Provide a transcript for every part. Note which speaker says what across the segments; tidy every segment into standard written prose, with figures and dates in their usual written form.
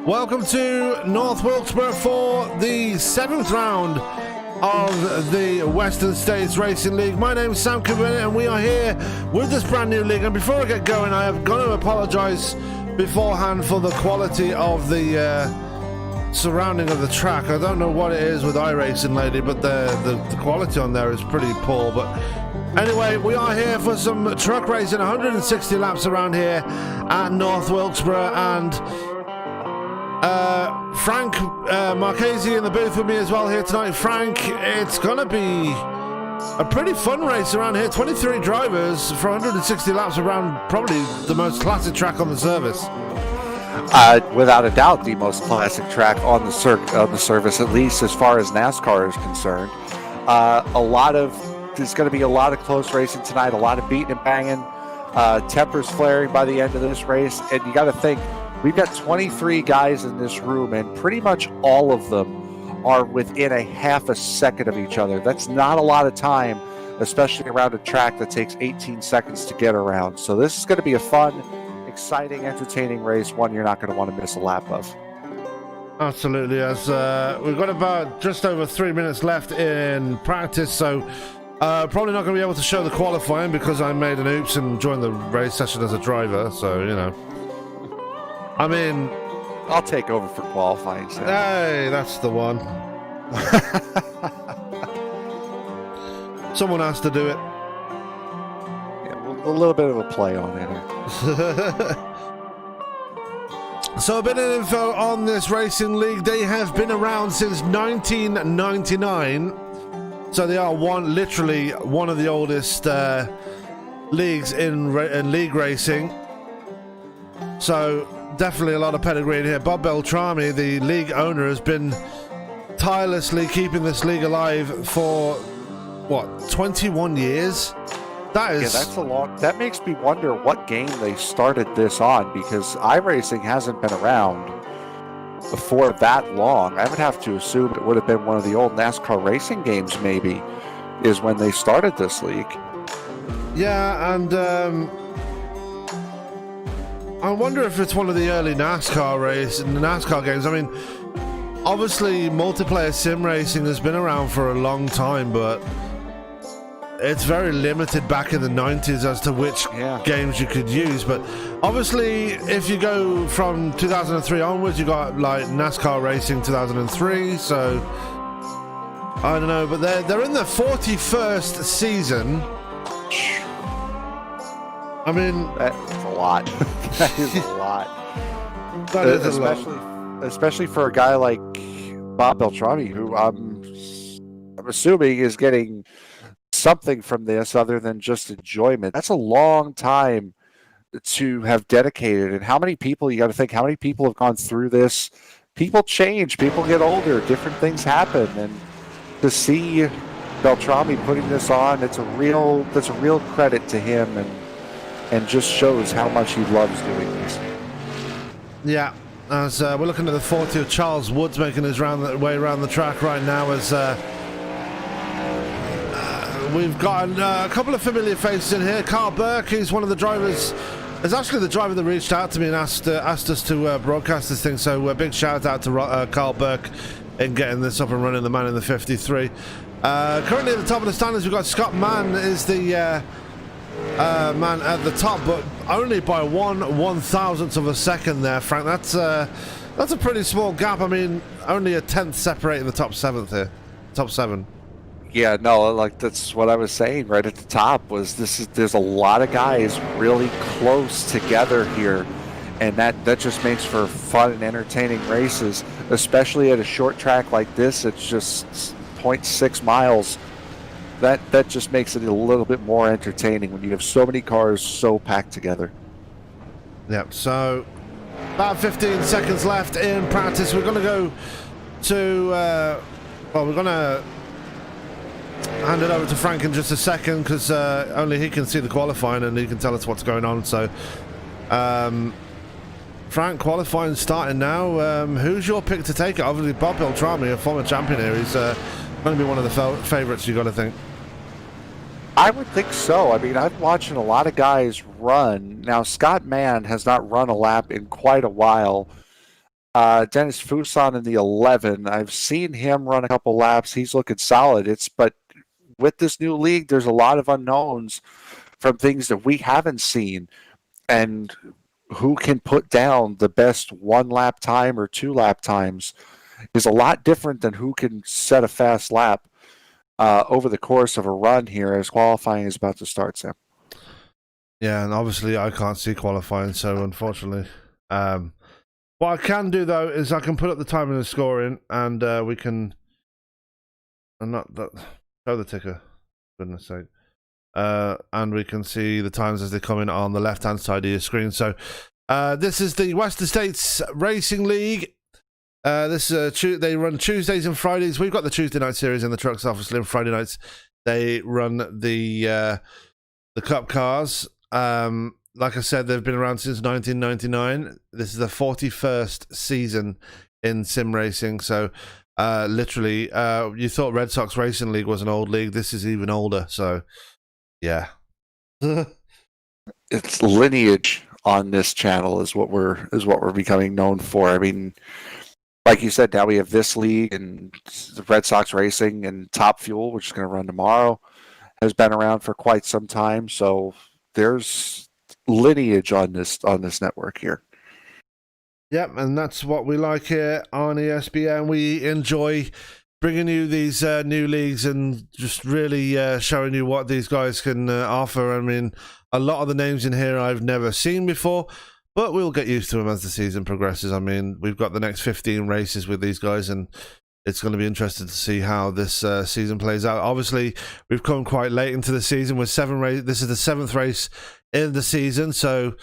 Speaker 1: Welcome to North Wilkesboro for the 7th round of the Western States Racing League. My name is Sam Cooper and we are here with this brand new league. And before I get going, I have got to apologize beforehand for the quality of the surrounding of the track. I don't know what it is with iRacing lately, but the quality on there is pretty poor. But anyway, we are here for some truck racing, 160 laps around here at North Wilkesboro, and Frank Marchese in the booth with me as well here tonight. Frank, it's gonna be a pretty fun race around here. 23 drivers for 160 laps around probably the most classic track on the service.
Speaker 2: Without a doubt, the most classic track on the service, at least as far as NASCAR is concerned. There's going to be a lot of close racing tonight, a lot of beating and banging, tempers flaring by the end of this race. And you got to think, we've got 23 guys in this room, and pretty much all of them are within a half a second of each other. That's not a lot of time, especially around a track that takes 18 seconds to get around. So this is going to be a fun, exciting, entertaining race, one you're not going to want to miss a lap of.
Speaker 1: Absolutely. As we've got about just over 3 minutes left in practice, so probably not going to be able to show the qualifying because I made an oops and joined the race session as a driver, so you know. I mean,
Speaker 2: I'll take over for qualifying. So.
Speaker 1: Hey, that's the one. Someone has to do it.
Speaker 2: Yeah, a little bit of a play on it.
Speaker 1: So a bit of info on this racing league. They have been around since 1999. So they are literally one of the oldest leagues in league racing. So definitely a lot of pedigree in here. Bob Beltrami, the league owner, has been tirelessly keeping this league alive for, 21 years?
Speaker 2: That's a long. That makes me wonder what game they started this on, because iRacing hasn't been around before that long. I would have to assume it would have been one of the old NASCAR racing games, maybe, is when they started this league.
Speaker 1: Yeah, and I wonder if it's one of the early NASCAR games. I mean, obviously multiplayer sim racing has been around for a long time, but it's very limited back in the 90s as to which games you could use. But obviously, if you go from 2003 onwards, you got like NASCAR Racing 2003. So I don't know, but they're in the 41st season. I mean,
Speaker 2: that's a lot. That is a lot.
Speaker 1: That is a lot.
Speaker 2: Especially for a guy like Bob Beltrami, who I'm assuming is getting something from this other than just enjoyment. That's a long time to have dedicated. And how many people, you got to think, how many people have gone through this? People change, people get older, different things happen. And to see Beltrami putting this on, that's a real credit to him, and just shows how much he loves doing this.
Speaker 1: Yeah, as we're looking at the 40 of Charles Woods making his way around the track right now, as we've got a couple of familiar faces in here. Karl Burke, he's one of the drivers, is actually the driver that reached out to me and asked us to broadcast this thing, so a big shout out to Karl Burke in getting this up and running, the man in the 53. Currently at the top of the standings, we've got Scott Mann is the man at the top, but only by 1/1000th of a second there, Frank. That's a pretty small gap. I mean, only a tenth separating the top seven.
Speaker 2: Yeah, no, like that's what I was saying right at the top, was there's a lot of guys really close together here, and that just makes for fun and entertaining races, especially at a short track like this. It's just 0.6 miles. That just makes it a little bit more entertaining when you have so many cars so packed together.
Speaker 1: Yep, so about 15 seconds left in practice. We're going to go to, we're going to hand it over to Frank in just a second, because only he can see the qualifying and he can tell us what's going on. So, Frank, qualifying starting now. Who's your pick to take it? Obviously, Bob Beltrami, a former champion here, he's going to be one of the favorites, you got to think.
Speaker 2: I would think so. I mean, I'm watching a lot of guys run. Now, Scott Mann has not run a lap in quite a while. Dennis Fuson in the 11. I've seen him run a couple laps. He's looking solid. But with this new league, there's a lot of unknowns from things that we haven't seen, and who can put down the best 1-lap time or 2-lap times is a lot different than who can set a fast lap over the course of a run here as qualifying is about to start, Sam.
Speaker 1: Yeah, and obviously I can't see qualifying, so unfortunately. What I can do, though, is I can put up the time and the scoring, and we can... And not that... Show the ticker, for goodness sake. And we can see the times as they come in on the left-hand side of your screen. So this is the Western States Racing League. They run Tuesdays and Fridays. We've got the Tuesday night series in the trucks, obviously, and Friday nights they run the Cup cars. Like I said, they've been around since 1999. This is the 41st season in sim racing. So literally, you thought Red Sox Racing League was an old league. This is even older. So yeah.
Speaker 2: It's lineage on this channel is what we're becoming known for. I mean, like you said, now we have this league and the Red Sox Racing and Top Fuel, which is going to run tomorrow, has been around for quite some time. So there's lineage on this network here.
Speaker 1: Yep, and that's what we like here on ESPN. We enjoy bringing you these new leagues and just really showing you what these guys can offer. I mean, a lot of the names in here I've never seen before, but we'll get used to them as the season progresses. I mean, we've got the next 15 races with these guys, and it's going to be interesting to see how this season plays out. Obviously, we've come quite late into the season with 7 races. This is the 7th race in the season, so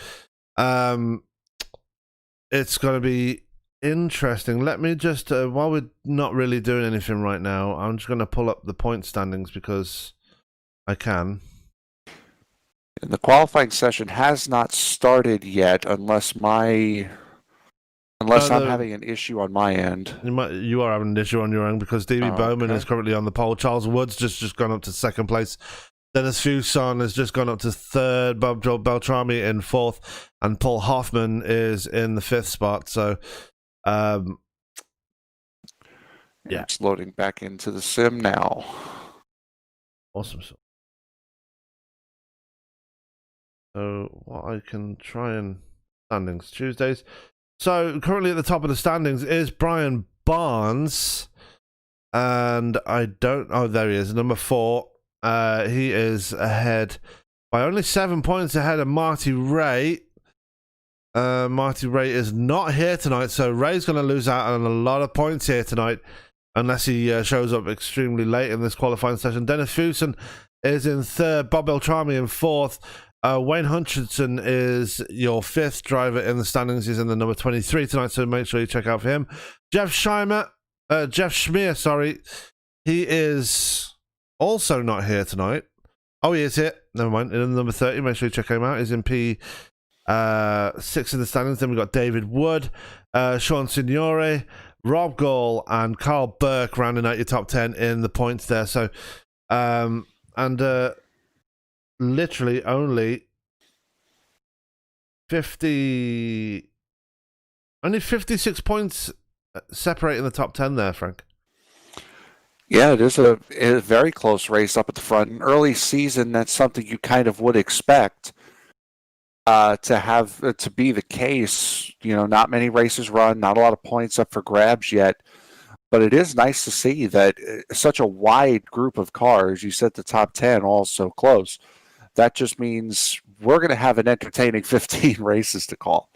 Speaker 1: it's going to be interesting. Let me just, while we're not really doing anything right now, I'm just going to pull up the point standings because I can.
Speaker 2: And the qualifying session has not started yet, unless I'm having an issue on my end.
Speaker 1: You are having an issue on your own because DB Bowman is currently on the pole. Charles Woods just gone up to 2nd place. Dennis Fuson has just gone up to 3rd. Bob Joe Beltrami in 4th, and Paul Hoffman is in the 5th spot. So, yeah,
Speaker 2: it's loading back into the sim now.
Speaker 1: Awesome. So, what I can try and standings Tuesdays. So, currently at the top of the standings is Brian Barnes, and I don't. Oh, there he is, number 4. He is ahead by only 7 points ahead of Marty Ray. Marty Ray is not here tonight, so Ray's going to lose out on a lot of points here tonight unless he shows up extremely late in this qualifying session. Dennis Fuson is in 3rd, Bob Beltrami in 4th. Wayne Hutchinson is your 5th driver in the standings. He's in the number 23 tonight, so make sure you check out for him. Jeff Schmier, sorry. He is also not here tonight. Oh, he is here. Never mind. In the number 30, make sure you check him out. He's in P6 in the standings. Then we've got David Wood, Sean Signore, Rob Gall, and Karl Burke rounding out your top 10 in the points there. So, literally only 56 points separating the top 10 there, Frank.
Speaker 2: Yeah, it is a very close race up at the front. In early season, that's something you kind of would expect to be the case. You know, not many races run, not a lot of points up for grabs yet. But it is nice to see that such a wide group of cars, you said the top 10 all so close. That just means we're going to have an entertaining 15 races to call.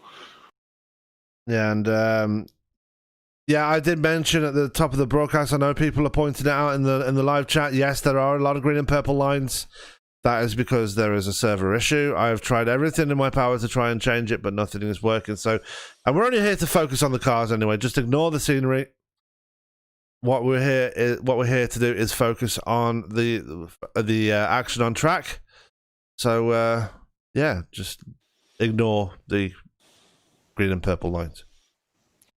Speaker 1: Yeah, and yeah, I did mention at the top of the broadcast, I know people are pointing it out in the live chat. Yes, there are a lot of green and purple lines. That is because there is a server issue. I have tried everything in my power to try and change it, but nothing is working. So, and we're only here to focus on the cars anyway. Just ignore the scenery. What we're here to do is focus on the action on track. So, yeah, just ignore the green and purple lines.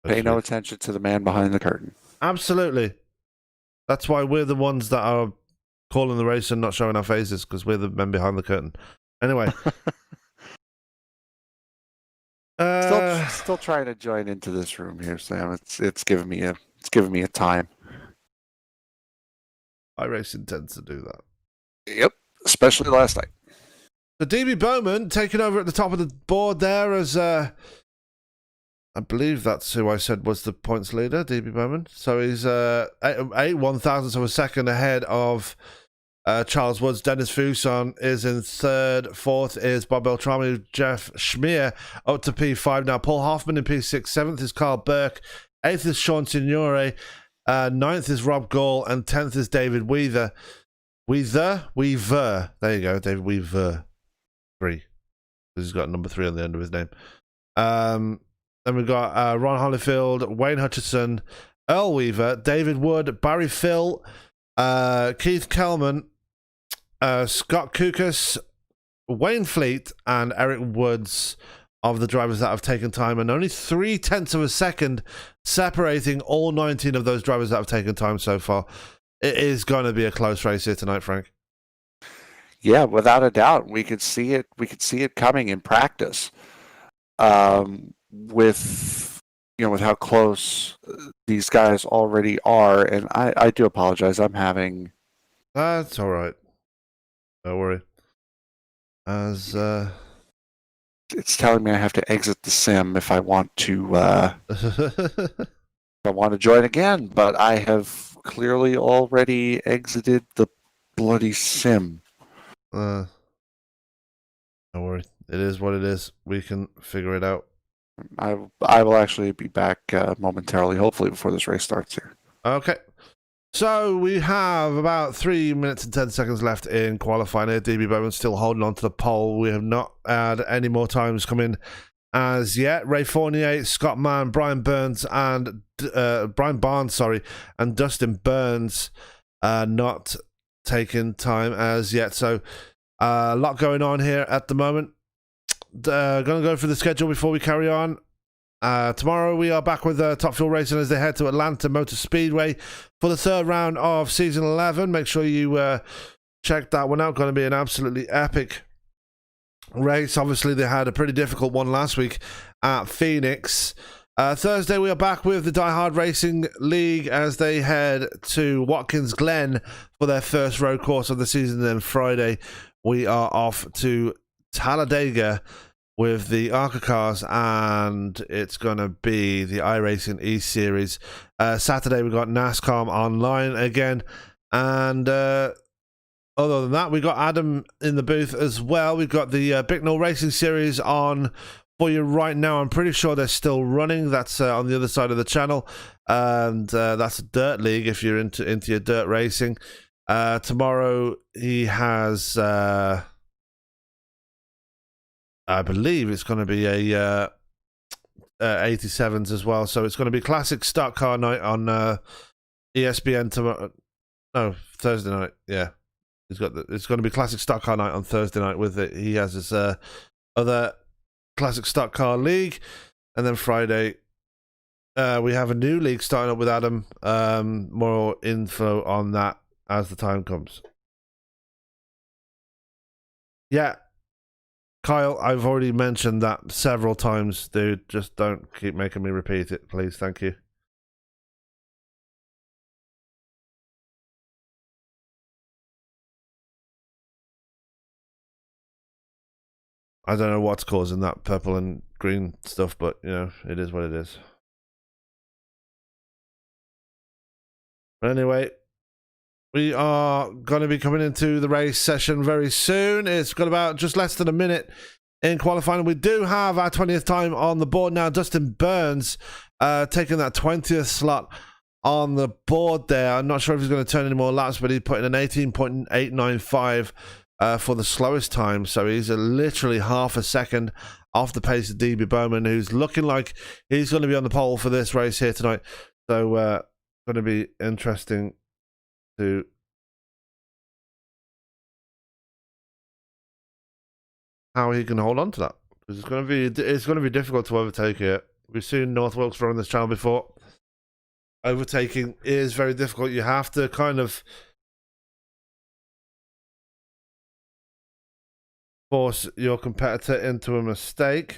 Speaker 2: Pay no attention to the man behind the curtain.
Speaker 1: Absolutely. That's why we're the ones that are calling the race and not showing our faces, because we're the men behind the curtain. Anyway.
Speaker 2: Still trying to join into this room here, Sam. It's giving me a time.
Speaker 1: iRacing tends to do that.
Speaker 2: Yep, especially last night.
Speaker 1: So DB Bowman taking over at the top of the board there as I believe that's who I said was the points leader, DB Bowman. So he's 1,000ths of a second ahead of Charles Woods. Dennis Fuson is in third. Fourth is Bob Beltrami. Jeff Schmier up to P5 now. Paul Hoffman in P6. Seventh is Karl Burke. Eighth is Sean Signore. Ninth is Rob Gall. And 10th is David Weaver. Weaver. There you go, David Weaver. 3. He's got number 3 on the end of his name. Then we've got Ron Holyfield, Wayne Hutchison, Earl Weaver, David Wood, Barry Phil, Keith Kellman, Scott Kukas, Wayne Fleet, and Eric Woods of the drivers that have taken time, and only 0.3 of a second separating all 19 of those drivers that have taken time so far. It is going to be a close race here tonight, Frank.
Speaker 2: Yeah, without a doubt, we could see it. We could see it coming in practice. With how close these guys already are, and I do apologize. I'm having.
Speaker 1: That's all right. Don't worry. As
Speaker 2: it's telling me I have to exit the sim if I want to. If I want to join again, but I have clearly already exited the bloody sim.
Speaker 1: Don't worry. It is what it is. We can figure it out.
Speaker 2: I will actually be back momentarily, hopefully before this race starts here.
Speaker 1: Okay. So we have about 3 minutes and 10 seconds left in qualifying here. DB Bowman still holding on to the pole. We have not had any more times come in as yet. Ray Fournier, Scott Mann, Brian Barnes, and Dustin Burns not taking time as yet. So a lot going on here at the moment. Going to go through the schedule before we carry on. Tomorrow we are back with Top Fuel Racing as they head to Atlanta Motor Speedway for the third round of Season 11. Make sure you check that one out. Going to be an absolutely epic race. Obviously, they had a pretty difficult one last week at Phoenix. Thursday, we are back with the Die Hard Racing League as they head to Watkins Glen for their first road course of the season. Then Friday, we are off to Talladega with the ARCA cars, and it's going to be the iRacing E-Series. Saturday, we got NASCAR online again, and other than that, we got Adam in the booth as well. We've got the Bicknell Racing Series on for you right now. I'm pretty sure they're still running. That's on the other side of the channel, and that's a dirt league if you're into your dirt racing. Tomorrow, he has... I believe it's going to be a 87s as well. So it's going to be classic stock car night on ESPN tomorrow. No, Thursday night. Yeah, it's going to be classic stock car night on Thursday night with it. He has his other classic stock car league, and then Friday we have a new league starting up with Adam. More info on that as the time comes. Yeah. Kyle, I've already mentioned that several times, dude. Just don't keep making me repeat it, please. Thank you. I don't know what's causing that purple and green stuff, but, it is what it is. But anyway, we are going to be coming into the race session very soon. It's got about just less than a minute in qualifying. We do have our 20th time on the board now. Dustin Burns taking that 20th slot on the board there. I'm not sure if he's going to turn any more laps, but he put in an 18.895 for the slowest time. So he's literally half a second off the pace of DB Bowman, who's looking like he's going to be on the pole for this race here tonight. So going to be interesting to how he can hold on to that, because it's going to be difficult to overtake here. We've seen North Wilkesboro on this channel before. Overtaking is very difficult. You have to kind of force your competitor into a mistake.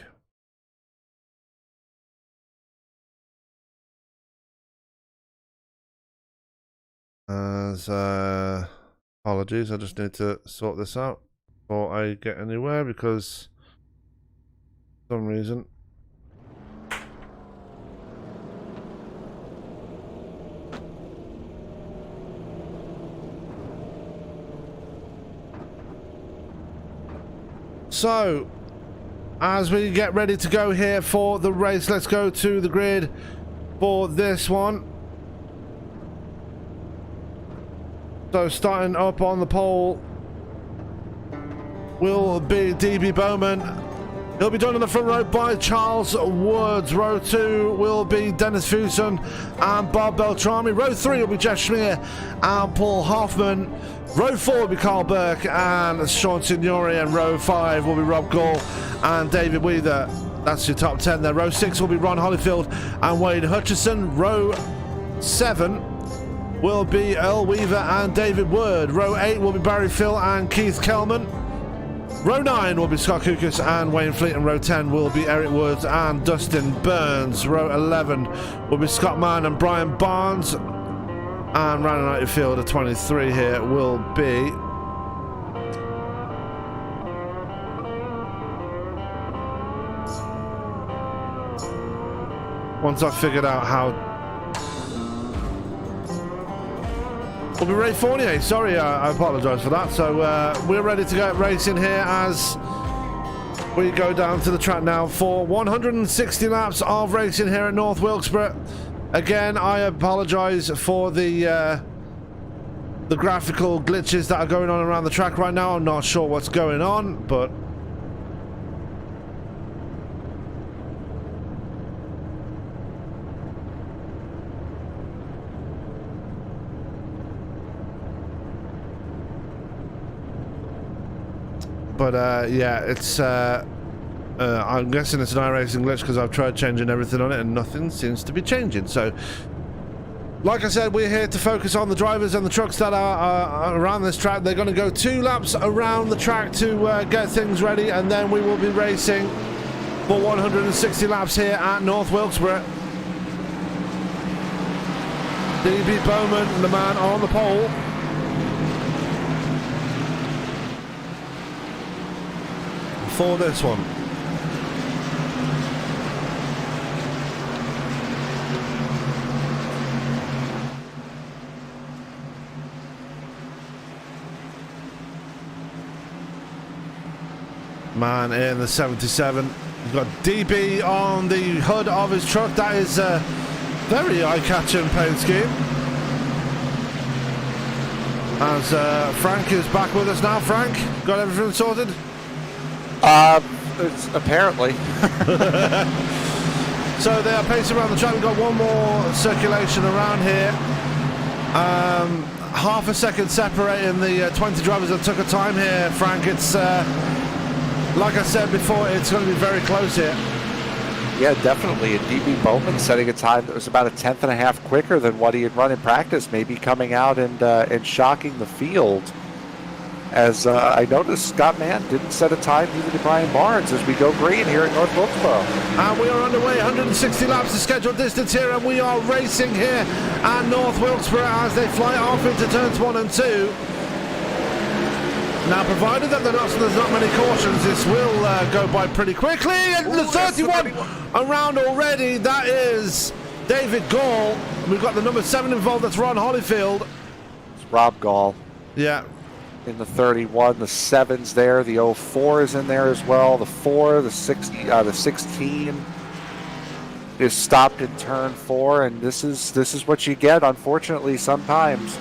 Speaker 1: As apologies, I just need to sort this out before I get anywhere because for some reason. So, as we get ready to go here for the race, let's go to the grid for this one. So starting up on the pole will be DB Bowman. He'll be done on the front row by Charles Woods. Row 2 will be Dennis Fuson and Bob Beltrami. Row 3 will be Jeff Schmier and Paul Hoffman. Row 4 will be Karl Burke and Sean Signori. And row 5 will be Rob Gall and David Weather. That's your top 10 there. Row 6 will be Ron Holyfield and Wayne Hutchison. Row 7 will be Earl Weaver and David Word. Row 8 will be Barry Phil and Keith Kelman. Row 9 will be Scott Kukas and Wayne Fleet, and row 10 will be Eric Woods and Dustin Burns. Row 11 will be Scott Mann and Brian Barnes. And round out your field at 23 here will be once I've figured out how will be Ray Fournier. Sorry, I apologise for that. So we're ready to get racing here as we go down to the track now for 160 laps of racing here at North Wilkesboro. Again, I apologise for the graphical glitches that are going on around the track right now. I'm not sure what's going on, but yeah, it's I'm guessing it's an iRacing glitch because I've tried changing everything on it and nothing seems to be changing. So like I said, we're here to focus on the drivers and the trucks that are around this track. They're going to go 2 laps around the track to get things ready, and then we will be racing for 160 laps here at North Wilkesboro. DB Bowman, the man on the pole. For this one. Man in the 77. You've got DB on the hood of his truck. That is a very eye-catching paint scheme. As Frank is back with us now. Frank, got everything sorted?
Speaker 2: It's apparently.
Speaker 1: So they are pacing around the track. We've got one more circulation around here. Half a second separating the 20 drivers that took a time here, Frank. It's like I said before, it's going to be very close here.
Speaker 2: Yeah, definitely. And DB Bowman setting a time that was about 1/10 and a half quicker than what he had run in practice, maybe coming out and shocking the field. As I noticed, Scott Mann didn't set a time, neither did Brian Barnes, as we go green here at North Wilkesboro.
Speaker 1: And we are underway, 160 laps the scheduled distance here, and we are racing here at North Wilkesboro as they fly off into turns 1 and 2. Now, provided that there's not many cautions, this will go by pretty quickly. And the 31 around already, that is David Gall. We've got the number 7 involved, that's Ron Holyfield.
Speaker 2: It's Rob Gall.
Speaker 1: Yeah.
Speaker 2: In the 31, the 7's there, the 04 is in there as well, the 4, the 60, the 16 is stopped in turn 4, and this is what you get, unfortunately, sometimes.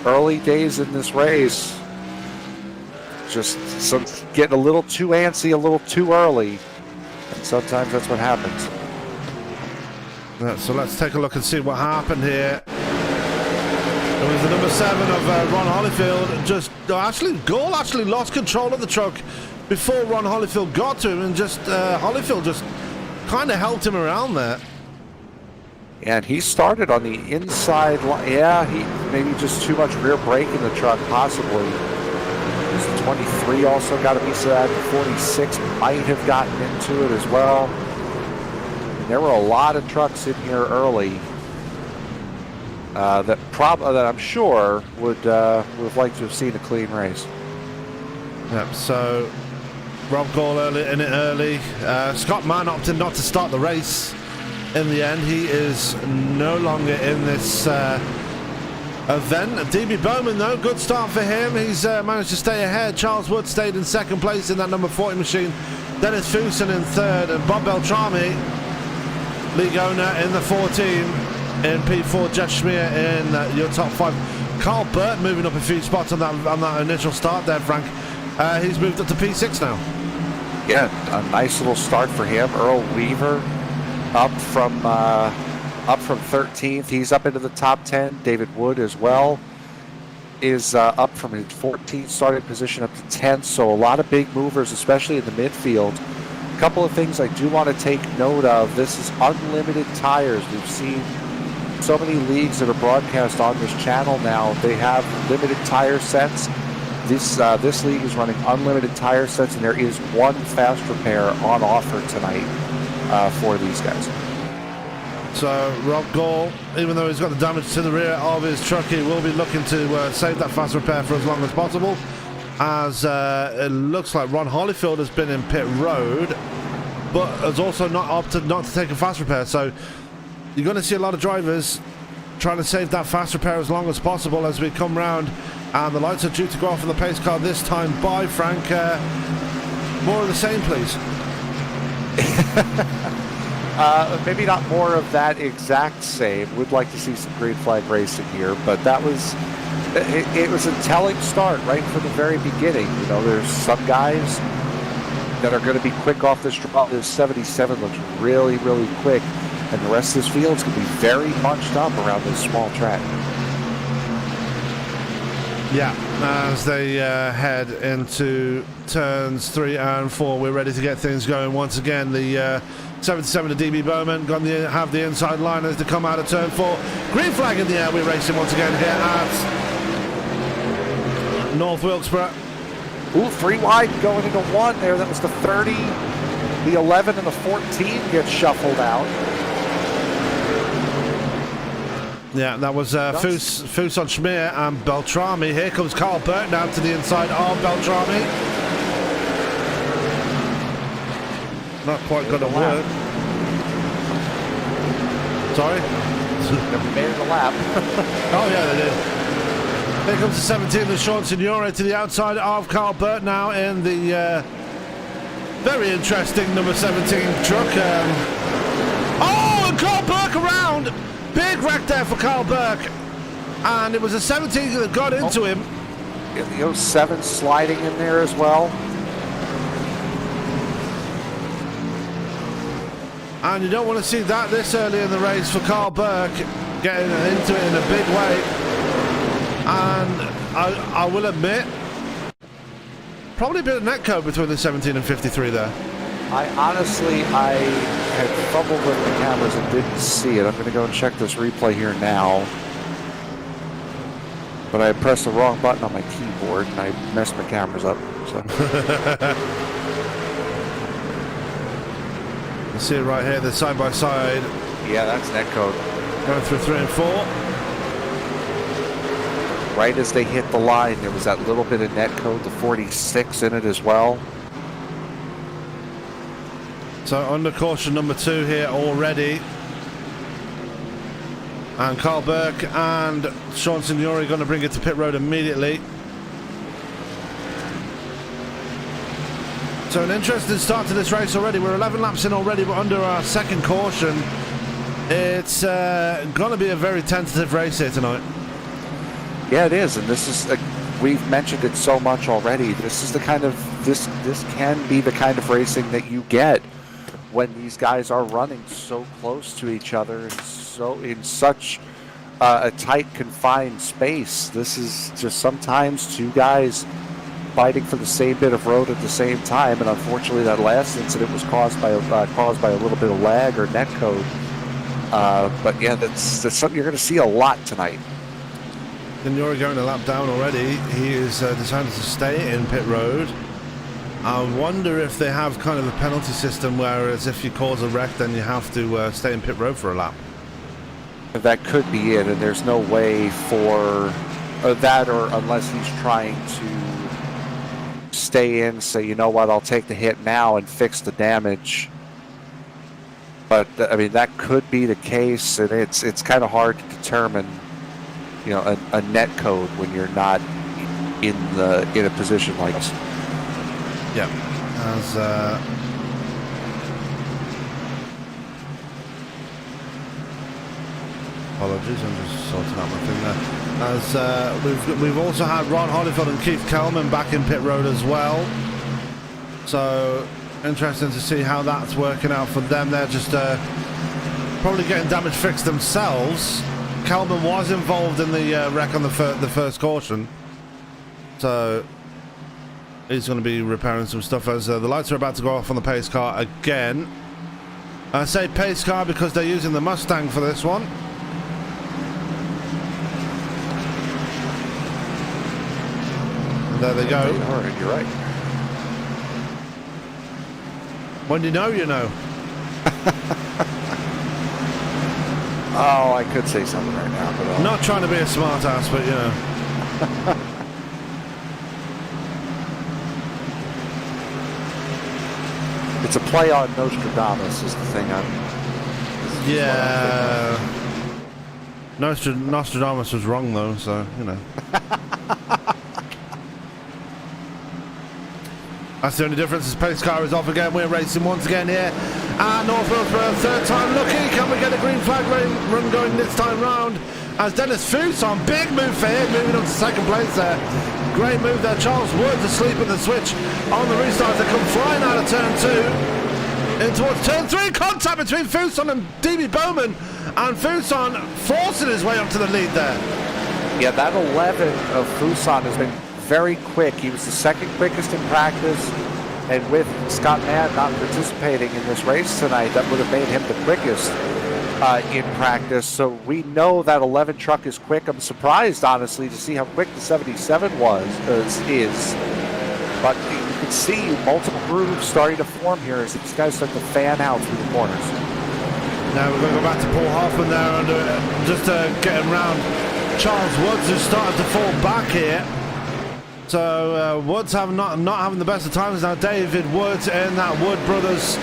Speaker 2: Early days in this race, just some getting a little too antsy, a little too early, and sometimes that's what happens.
Speaker 1: So let's take a look and see what happened here. It was the number 7 of Ron Holyfield. Gall actually lost control of the truck before Ron Holyfield got to him, and just Holyfield just kind of helped him around there.
Speaker 2: And he started on the inside line. Yeah, he maybe just too much rear brake in the truck, possibly. The 23 also got a piece of that. The 46 might have gotten into it as well. And there were a lot of trucks in here early. that I'm sure would have liked to have seen a clean race.
Speaker 1: Yep. So Rob Gall in it early. Scott Mann opted not to start the race. In the end, he is no longer in this event. DB Bowman, though, good start for him. He's managed to stay ahead. Charles Wood stayed in second place in that number 40 machine. Dennis Fusen in third, and Bob Beltrami, league owner, in the 14. In P4, Jeff Schmier in your top 5. Karl Burke moving up a few spots on that initial start there, Frank. He's moved up to P6 now.
Speaker 2: Yeah, a nice little start for him. Earl Weaver up from 13th. He's up into the top 10. David Wood as well is up from his 14th starting position up to 10th. So a lot of big movers, especially in the midfield. A couple of things I do want to take note of. This is unlimited tires. We've seen so many leagues that are broadcast on this channel now. They have limited tire sets. This league is running unlimited tire sets, and there is one fast repair on offer tonight for these guys.
Speaker 1: So Rob Gall, even though he's got the damage to the rear of his truck, he will be looking to save that fast repair for as long as possible, as it looks like Ron Holyfield has been in pit road, but has also not opted not to take a fast repair. So you're going to see a lot of drivers trying to save that fast repair as long as possible as we come round, and the lights are due to go off on the pace car this time by Frank. More of the same, please.
Speaker 2: Maybe not more of that exact same. Would like to see some green flag racing here, but that was it was a telling start right from the very beginning. You know, there's some guys that are going to be quick off this draw. This 77 looks really, really quick, and the rest of this field's going to be very bunched up around this small track.
Speaker 1: Yeah, as they head into turns 3 and 4, we're ready to get things going once again. The 77 to DB Bowman going to have the inside line as they come out of turn 4. Green flag in the air. We're racing once again here at North Wilkesboro.
Speaker 2: Ooh, 3 wide going into 1 there. That was the 30, the 11, and the 14 gets shuffled out.
Speaker 1: Yeah, that was Fus on Schmier and Beltrami. Here comes Karl Burke now to the inside of Beltrami. Not quite going to work. Sorry?
Speaker 2: Never made it a lap.
Speaker 1: Oh, yeah, they did. Here comes the 17, the Sean Signore to the outside of Karl Burke now in the very interesting number 17 truck. Oh, and Karl Burke around! Big wreck there for Karl Burke. And it was a 17 that got into him.
Speaker 2: The 07 sliding in there as well.
Speaker 1: And you don't want to see that this early in the race for Karl Burke, getting into it in a big way. And I will admit, probably a bit of netcode between the 17 and 53 there.
Speaker 2: I had fumbled with the cameras and didn't see it. I'm going to go and check this replay here now. But I pressed the wrong button on my keyboard and I messed my cameras up. So.
Speaker 1: You see it right here, the side by side.
Speaker 2: Yeah, that's netcode.
Speaker 1: Going through 3 and 4.
Speaker 2: Right as they hit the line, there was that little bit of netcode, the 46 in it as well.
Speaker 1: So under caution number 2 here already. And Karl Burke and Sean Signore going to bring it to pit road immediately. So an interesting start to this race already. We're 11 laps in already, but under our second caution. It's going to be a very tentative race here tonight.
Speaker 2: Yeah, it is, and this is we've mentioned it so much already. This is the kind of this can be the kind of racing that you get when these guys are running so close to each other and so in such a tight, confined space. This is just sometimes 2 guys fighting for the same bit of road at the same time, and unfortunately that last incident was caused by a little bit of lag or netcode. But yeah, that's something you're going to see a lot tonight.
Speaker 1: Signore going a lap down already. He is decided to stay in pit road. I wonder if they have kind of a penalty system whereas if you cause a wreck then you have to stay in pit road for a lap.
Speaker 2: that could be it, and there's no way for that, or unless he's trying to stay in, say, you know what, I'll take the hit now and fix the damage. But I mean, that could be the case, and it's kind of hard to determine, you know, a net code when you're not in a position like this.
Speaker 1: Yeah, as apologies, I'm just sorting out my thing there. As we've also had Ron Holyfield and Keith Kelman back in pit road as well. So interesting to see how that's working out for them. They're just probably getting damage fixed themselves. Kelman was involved in the wreck on the first caution, so he's going to be repairing some stuff as the lights are about to go off on the pace car again. I say pace car because they're using the Mustang for this one. There they go.
Speaker 2: You're right.
Speaker 1: When you know, you know.
Speaker 2: Oh, I could say something right now, but
Speaker 1: not trying to be a smart ass, but you know.
Speaker 2: It's a play on Nostradamus is the thing
Speaker 1: Nostradamus was wrong though, so you know. That's the only difference. His pace car is off again. We're racing once again here. And North Wilkesboro, third time lucky. Can we get a green flag run going this time round? As Dennis Fuson, big move for him, moving on to second place there. Great move there. Charles Woods asleep at the switch on the restart to come flying out of turn 2. In towards turn 3. Contact between Fuson and DB Bowman. And Fuson forcing his way up to the lead there.
Speaker 2: Yeah, that 11 of Fuson has been very quick. He was the second quickest in practice, and with Scott Mann not participating in this race tonight, that would have made him the quickest in practice. So we know that 11 truck is quick. I'm surprised, honestly, to see how quick the 77 is. But you can see multiple grooves starting to form here as these guys start to fan out through the corners.
Speaker 1: Now we're going to go back to Paul Hoffman there and just getting round Charles Woods, who's starting to fall back here. So Woods not having the best of times now. David Woods in that Wood Brothers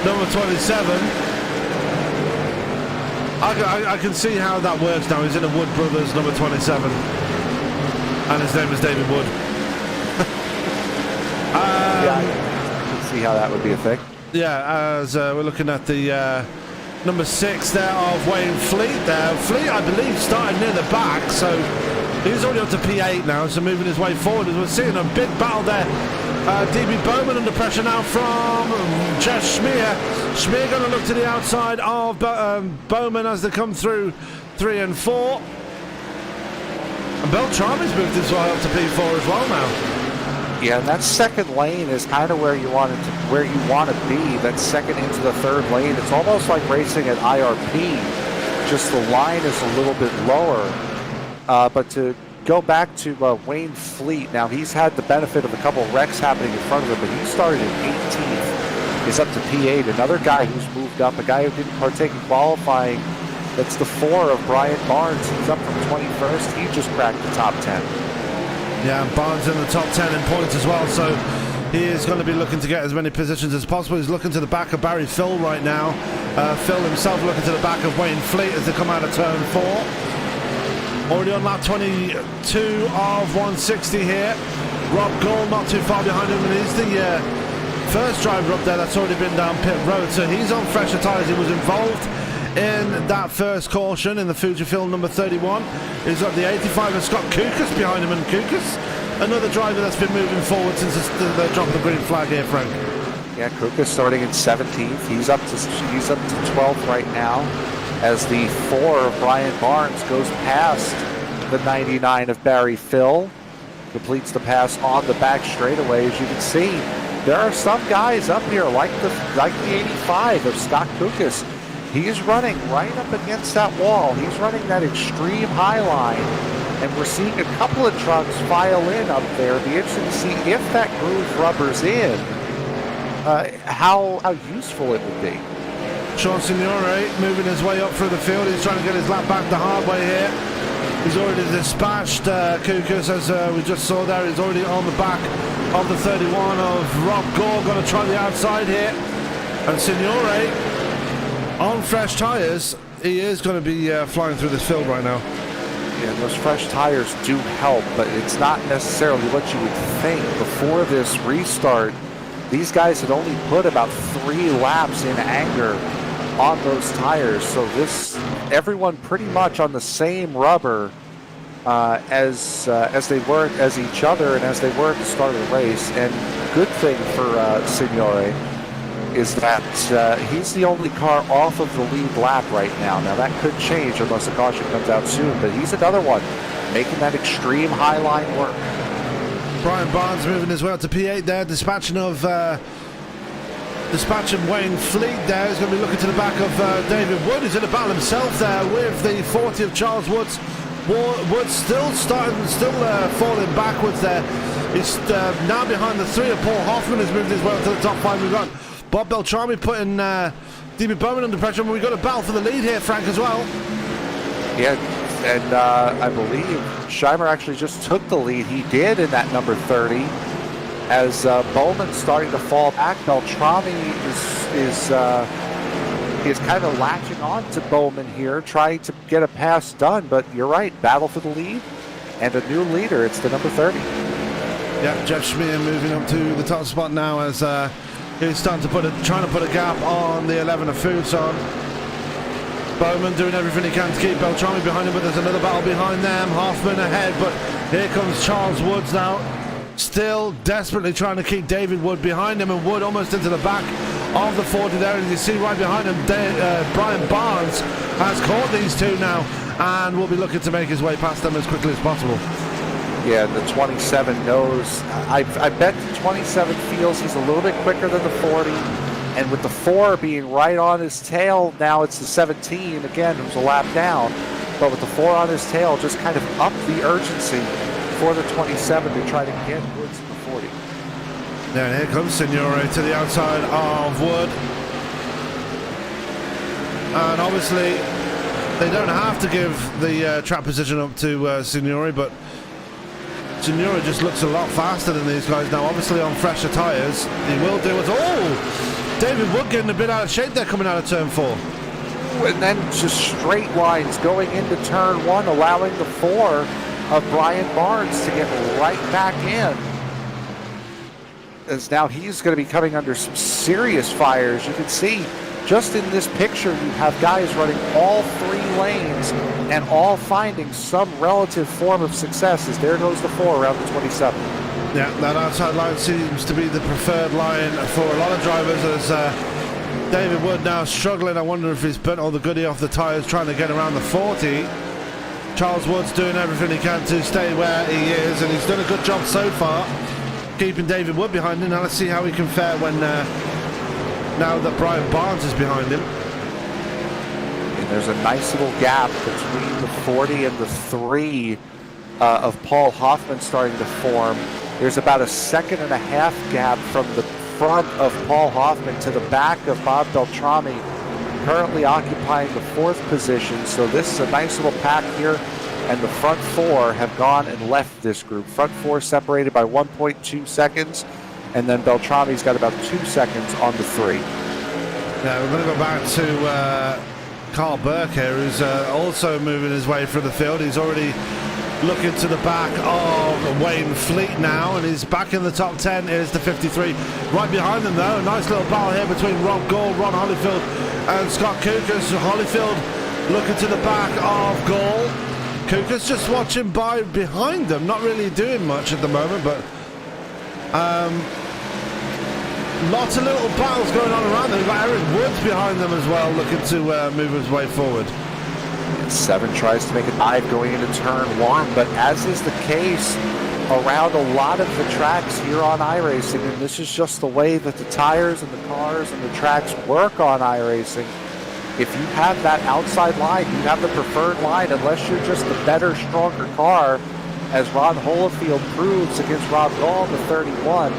Speaker 1: number 27. I can see how that works now. He's in a Wood Brothers number 27, and his name is David Wood.
Speaker 2: Yeah, I can see how that would be a thing.
Speaker 1: Yeah, as we're looking at the number 6 there of Wayne Fleet there. Fleet, I believe, started near the back, so he's already up to P8 now, so moving his way forward as we're seeing a big battle there. DB Bowman under pressure now from Jeff Schmier. Schmier going to look to the outside of Bowman as they come through 3 and 4. And Beltrami's moved his way up to P4 as well now.
Speaker 2: Yeah, and that second lane is kind of where you want to be. That second into the third lane. It's almost like racing at IRP. Just the line is a little bit lower. But to go back to Wayne Fleet, now he's had the benefit of a couple of wrecks happening in front of him, but he started in 18th. He's up to P8. Another guy who's moved up, a guy who didn't partake in qualifying. That's the 4 of Brian Barnes. He's up from 21st. He just cracked the top 10.
Speaker 1: Yeah, Barnes in the top 10 in points as well, so he is going to be looking to get as many positions as possible. He's looking to the back of Barry Phil right now. Phil himself looking to the back of Wayne Fleet as they come out of turn 4. Already on lap 22 of 160 here. Rob Gall not too far behind him, and he's the first driver up there that's already been down pit road, so he's on fresher tyres. He was involved in that first caution in the Fujifilm number 31. He's got the 85 of Scott Kukas behind him, and Kukas, another driver that's been moving forward since the drop of the green flag here, Frank.
Speaker 2: Yeah, Kukas starting in 17th. He's up to 12th right now as the 4 of Brian Barnes goes past the 99 of Barry Phil, completes the pass on the back straightaway. As you can see, there are some guys up here like the 85 of Scott Kukas. He's running right up against that wall. He's running that extreme high line, and we're seeing a couple of trucks file in up there. It'll be interesting to see if that groove rubbers in, how useful it would be.
Speaker 1: Sean Signore moving his way up through the field. He's trying to get his lap back the hard way here. He's already dispatched Kukas, as we just saw there. He's already on the back of the 31 of Rob Gore. Going to try the outside here. And Signore, on fresh tyres, he is going to be flying through this field right now.
Speaker 2: Yeah, those fresh tires do help, but it's not necessarily what you would think. Before this restart, these guys had only put about 3 laps in anger on those tires. So everyone pretty much on the same rubber as they were as each other and as they were at the start of the race. And good thing for Signore is that he's the only car off of the lead lap right now. Now that could change unless a caution comes out soon, but he's another one making that extreme high line work.
Speaker 1: Brian Barnes moving as well to P8 there, dispatching Wayne Fleet there. He's going to be looking to the back of David Wood. He's in a battle himself there with the 40 of Charles Woods. Woods still falling backwards there. He's now behind the 3 of Paul Hoffman. Has moved his way up to the top 5. We've got Bob Beltrami putting D.B. Bowman under pressure, and we've got a battle for the lead here, Frank, as well.
Speaker 2: Yeah, and I believe Scheimer actually just took the lead. He did in that number 30. As Bowman's starting to fall back, Beltrami is kind of latching on to Bowman here, trying to get a pass done. But you're right, battle for the lead, and a new leader. It's the number 30.
Speaker 1: Yeah, Jeff Schmier moving up to the top spot now as he's starting to trying to put a gap on the 11 of Fuson. Bowman doing everything he can to keep Beltrami behind him, but there's another battle behind them. Hoffman ahead, but here comes Charles Woods now, still desperately trying to keep David Wood behind him, and Wood almost into the back of the 40 there. And you see right behind him, Brian Barnes has caught these two now and will be looking to make his way past them as quickly as possible.
Speaker 2: Yeah, the 27 knows. I bet the 27 feels he's a little bit quicker than the 40. And with the 4 being right on his tail, now it's the 17, again, who's a lap down. But with the 4 on his tail, just kind of up the urgency for the 27 to try to get Woods to the 40.
Speaker 1: There, and here comes Signore to the outside of Wood. And obviously, they don't have to give the track position up to Signore, but Signore just looks a lot faster than these guys now. Obviously, on fresher tyres, he will do it. Oh! David Wood getting a bit out of shape there coming out of turn 4.
Speaker 2: And then just straight lines going into turn 1, allowing the 4 of Brian Barnes to get right back in. As now he's going to be coming under some serious fire. As you can see, just in this picture, you have guys running all 3 lanes and all finding some relative form of success, as there goes the 4 around the 27.
Speaker 1: Yeah, that outside line seems to be the preferred line for a lot of drivers, as David Wood now struggling. I wonder if he's burnt all the goodie off the tyres trying to get around the 40. Charles Wood's doing everything he can to stay where he is, and he's done a good job so far keeping David Wood behind him. Now let's see how he can fare when now that Brian Barnes is behind him.
Speaker 2: And there's a nice little gap between the 40 and the 3 of Paul Hoffman starting to form. There's about a 1.5 second gap from the front of Paul Hoffman to the back of Bob Beltrami, currently occupying the 4th position. So this is a nice little pack here, and the front 4 have gone and left this group. Front 4 separated by 1.2 seconds, and then Beltrami's got about 2 seconds on the 3.
Speaker 1: Now we're going to go back to Karl Burke here, who's also moving his way through the field. He's already looking to the back of Wayne Fleet now, and he's back in the top 10. Here's the 53. Right behind them, though, a nice little battle here between Rob Gall, Ron Holyfield, and Scott Kukas. Holyfield looking to the back of Gall. Kukas just watching by behind them, not really doing much at the moment, but lots of little battles going on around them. We've got Eric Woods behind them as well, looking to move his way forward.
Speaker 2: 7 tries to make a dive going into turn 1, but as is the case around a lot of the tracks here on iRacing, and this is just the way that the tires and the cars and the tracks work on iRacing, if you have that outside line, you have the preferred line, unless you're just the better, stronger car, as Ron Holyfield proves against Rob Gall in the 31.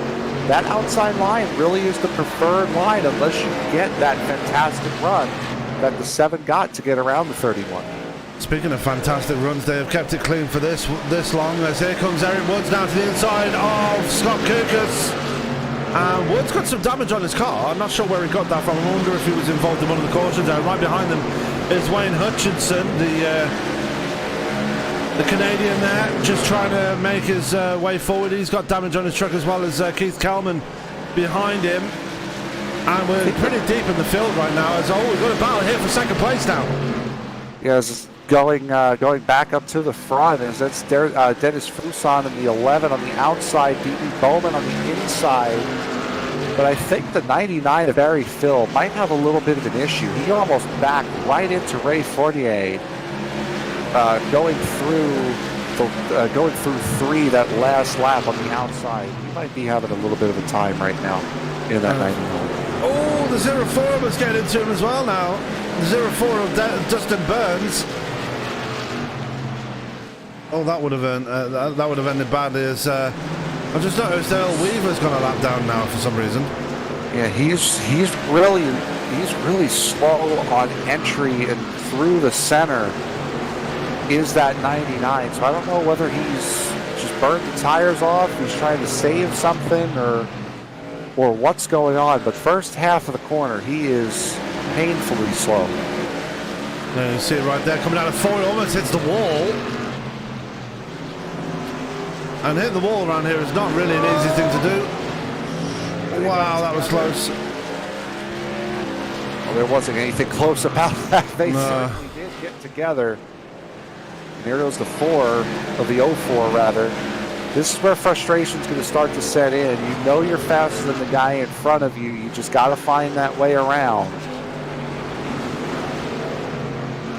Speaker 2: that outside line really is the preferred line unless you get that fantastic run that the 7 got to get around the 31.
Speaker 1: Speaking of fantastic runs, they have kept it clean for this long. As here comes Eric Woods down to the inside of Scott Kukas. Woods got some damage on his car. I'm not sure where he got that from. I wonder if he was involved in one of the cautions. Right behind them is Wayne Hutchinson, the Canadian there, just trying to make his way forward. He's got damage on his truck as well as Keith Kelman behind him. And we're pretty deep in the field right now. We've got a battle here for second place now.
Speaker 2: Yes, going back up to the front is that's Dennis Fuson in the 11 on the outside, D.B. Bowman on the inside. But I think the 99 of Barry Phil might have a little bit of an issue. He almost backed right into Ray Fournier, going through 3 that last lap on the outside. He might be having a little bit of a time right now in that 99.
Speaker 1: Oh, the 04 was getting into him as well now. The 04 of Dustin Burns. Oh, that would have ended badly. As I just noticed, Dale Weaver's gone a lap down now for some reason.
Speaker 2: Yeah, he's really slow on entry and through the center. Is that 99? So I don't know whether he's just burned the tires off. He's trying to save something, or what's going on. But first half of the corner, he is painfully slow.
Speaker 1: Yeah, you see it right there, coming out of 4, almost hits the wall. And hitting the wall around here is not really an easy thing to do. Wow, that was close.
Speaker 2: Well, there wasn't anything close about that. They certainly did get together. And here goes the 4 of the 04 rather. This is where frustration's going to start to set in. You know you're faster than the guy in front of you. You just got to find that way around.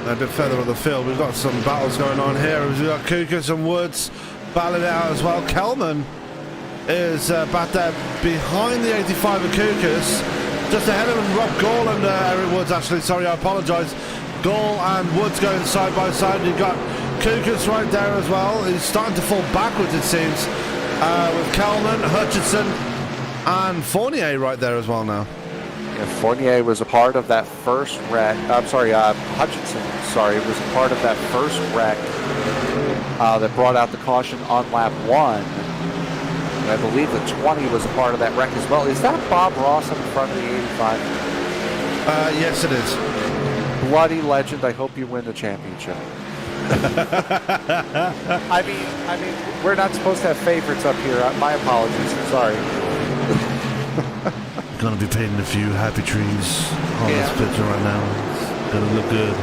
Speaker 1: A bit further on the field, we've got some battles going on here. We've got Kukas and Woods battling it out as well. Kelman is back there behind the 85 of Kukas. Just ahead of him, Rob Gall and Eric Woods, actually. Sorry, I apologise. Gall and Woods going side by side. You've got Kukas right there as well. He's starting to fall backwards, it seems, with Kelman, Hutchinson, and Fournier right there as well now.
Speaker 2: Yeah, Fournier was a part of that first wreck. I'm sorry, Hutchinson, was a part of that first wreck that brought out the caution on lap 1. And I believe the 20 was a part of that wreck as well. Is that Bob Ross in front of the 85?
Speaker 1: Yes, it is.
Speaker 2: Bloody legend. I hope you win the championship. I mean, we're not supposed to have favorites up here. My apologies. I'm sorry.
Speaker 1: Gonna be painting a few happy trees on this picture right now. It's gonna look good.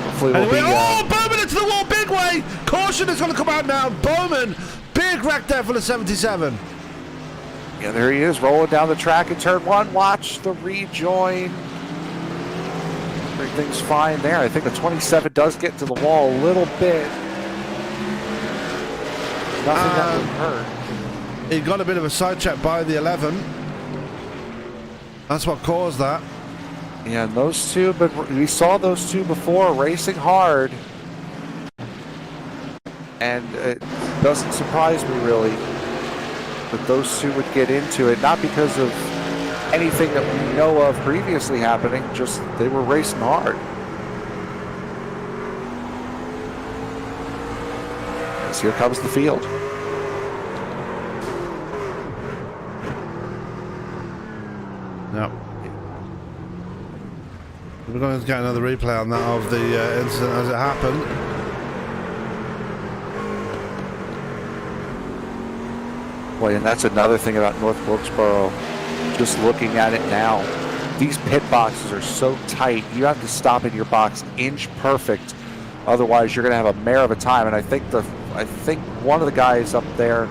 Speaker 2: Hopefully we'll be.
Speaker 1: Oh, Bowman into the wall, big way. Caution is gonna come out now. Bowman, big wreck there for the 77.
Speaker 2: Yeah, there he is, rolling down the track in turn 1. Watch the rejoin. Everything's fine there. I think the 27 does get to the wall a little bit. Nothing that would hurt.
Speaker 1: He got a bit of a side check by the 11. That's what caused that.
Speaker 2: Yeah, and those two, but we saw those two before racing hard. And it doesn't surprise me really that those two would get into it. Not because of anything that we know of previously happening, just they were racing hard. As here comes the field.
Speaker 1: No. We're going to get another replay on that of the incident as it happened.
Speaker 2: Boy, and that's another thing about North Wilkesboro. Just looking at it now, these pit boxes are so tight. You have to stop in your box inch perfect, otherwise you're going to have a mare of a time. And I think one of the guys up there,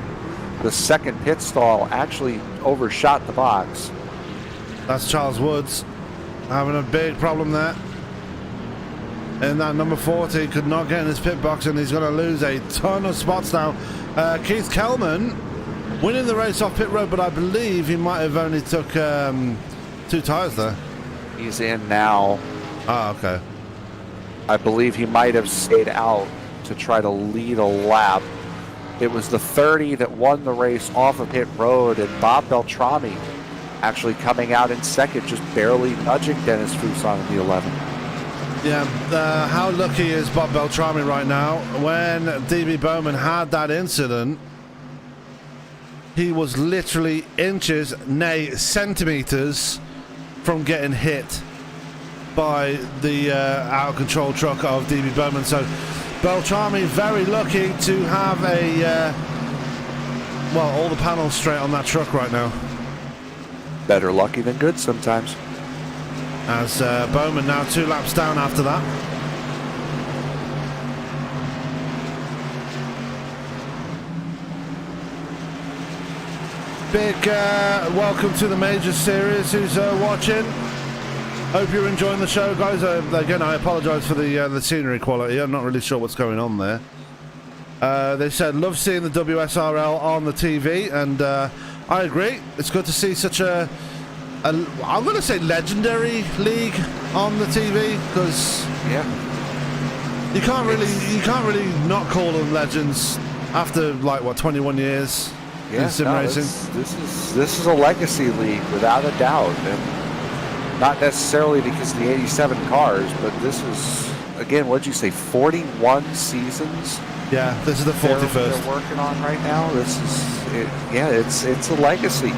Speaker 2: the second pit stall, actually overshot the box.
Speaker 1: That's Charles Woods having a big problem there. In that number 40, could not get in his pit box, and he's going to lose a ton of spots now. Keith Kelman winning the race off pit road, but I believe he might have only took 2 tires there.
Speaker 2: He's in now.
Speaker 1: Ah, okay.
Speaker 2: I believe he might have stayed out to try to lead a lap. It was the 30 that won the race off of pit road, and Bob Beltrami actually coming out in second, just barely nudging Dennis Fuson in the 11.
Speaker 1: Yeah, how lucky is Bob Beltrami right now? When DB Bowman had that incident, he was literally inches, nay, centimeters from getting hit by the out-of-control truck of DB Bowman. So Beltrami very lucky to have all the panels straight on that truck right now.
Speaker 2: Better lucky than good sometimes.
Speaker 1: As Bowman now 2 laps down after that. Big welcome to the Major Series who's watching. Hope you're enjoying the show, guys. Again, I apologise for the scenery quality. I'm not really sure what's going on there. They said, love seeing the WSRL on the TV, and I agree. It's good to see such I'm going to say legendary league on the TV, because you can't really not call them legends after 21 years in sim racing.
Speaker 2: This is a legacy league without a doubt, and not necessarily because of the 87 cars, but this is, again, what'd you say, 41 seasons?
Speaker 1: Yeah, this is the 41st
Speaker 2: they're working on right now. This is it's a legacy.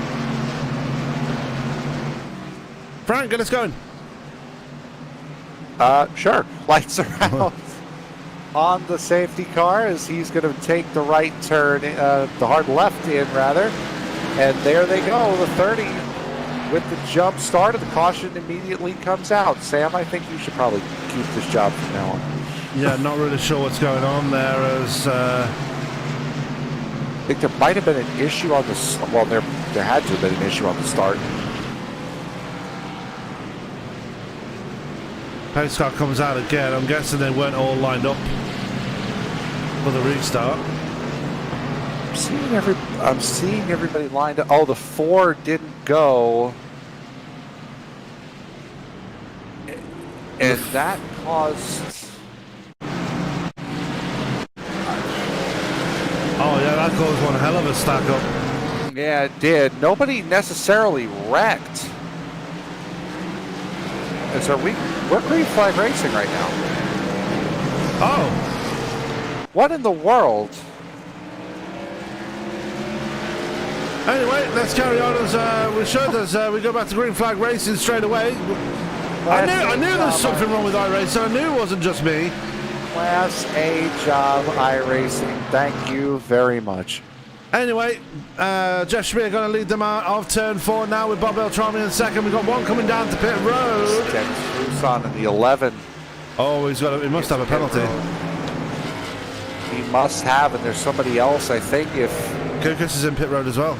Speaker 1: Frank, get us going.
Speaker 2: Sure. Lights are out on the safety car as he's going to take the right turn, the hard left in rather. And there they go, the 30 with the jump start, and the caution immediately comes out. Sam, I think you should probably keep this job from now on.
Speaker 1: Yeah, not really sure what's going on there as...
Speaker 2: I think there might have been an issue on the... Well, there had to have been an issue on the start.
Speaker 1: Pace car comes out again. I'm guessing they weren't all lined up for the restart.
Speaker 2: I'm seeing everybody lined up. Oh, the 4 didn't go. And that caused...
Speaker 1: Oh, yeah, that caused one hell of a stack up.
Speaker 2: Yeah, it did. Nobody necessarily wrecked. And so we're green flag racing right now.
Speaker 1: Oh.
Speaker 2: What in the world?
Speaker 1: Anyway, let's carry on as we should, as we go back to green flag racing straight away. I knew there was something wrong with iRacing. I knew it wasn't just me.
Speaker 2: Class A job, iRacing. Thank you very much.
Speaker 1: Anyway, Jeff Schmier going to lead them out of turn 4 now with Bob Beltrami in second. We've got one coming down to pit road.
Speaker 2: Tucson in the 11.
Speaker 1: Oh, he must have a penalty.
Speaker 2: He must have, and there's somebody else, I think, if...
Speaker 1: Kukas is in pit road as well.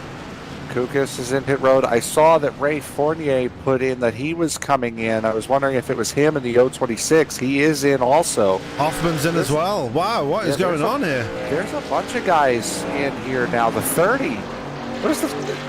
Speaker 2: Kukas is in pit road. I saw that Ray Fournier put in that he was coming in. I was wondering if it was him in the 026. He is in also.
Speaker 1: Hoffman's in as well. Wow, what is going on here?
Speaker 2: There's a bunch of guys in here now. The 30. What is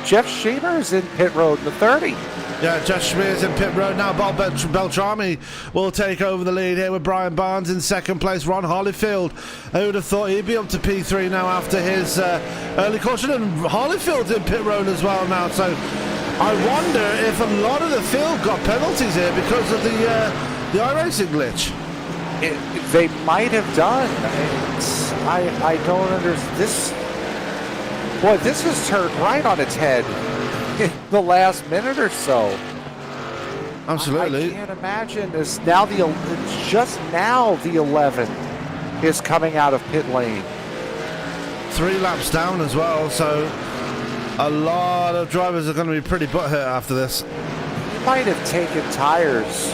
Speaker 2: Jeff Schemer is in pit road in the 30.
Speaker 1: Yeah, Jeff Schmier's in pit road now. Bob Beltrami will take over the lead here with Brian Barnes in second place. Ron Holyfield, who would have thought he'd be up to P3 now after his early caution, and Holyfield's in pit road as well now. So I wonder if a lot of the field got penalties here because of the iRacing glitch.
Speaker 2: They might have done. I don't understand this. Boy, this has turned right on its head in the last minute or so.
Speaker 1: Absolutely.
Speaker 2: I can't imagine this. Now just now the 11 is coming out of pit lane.
Speaker 1: 3 laps down as well, so a lot of drivers are going to be pretty butthurt after this.
Speaker 2: He might have taken tires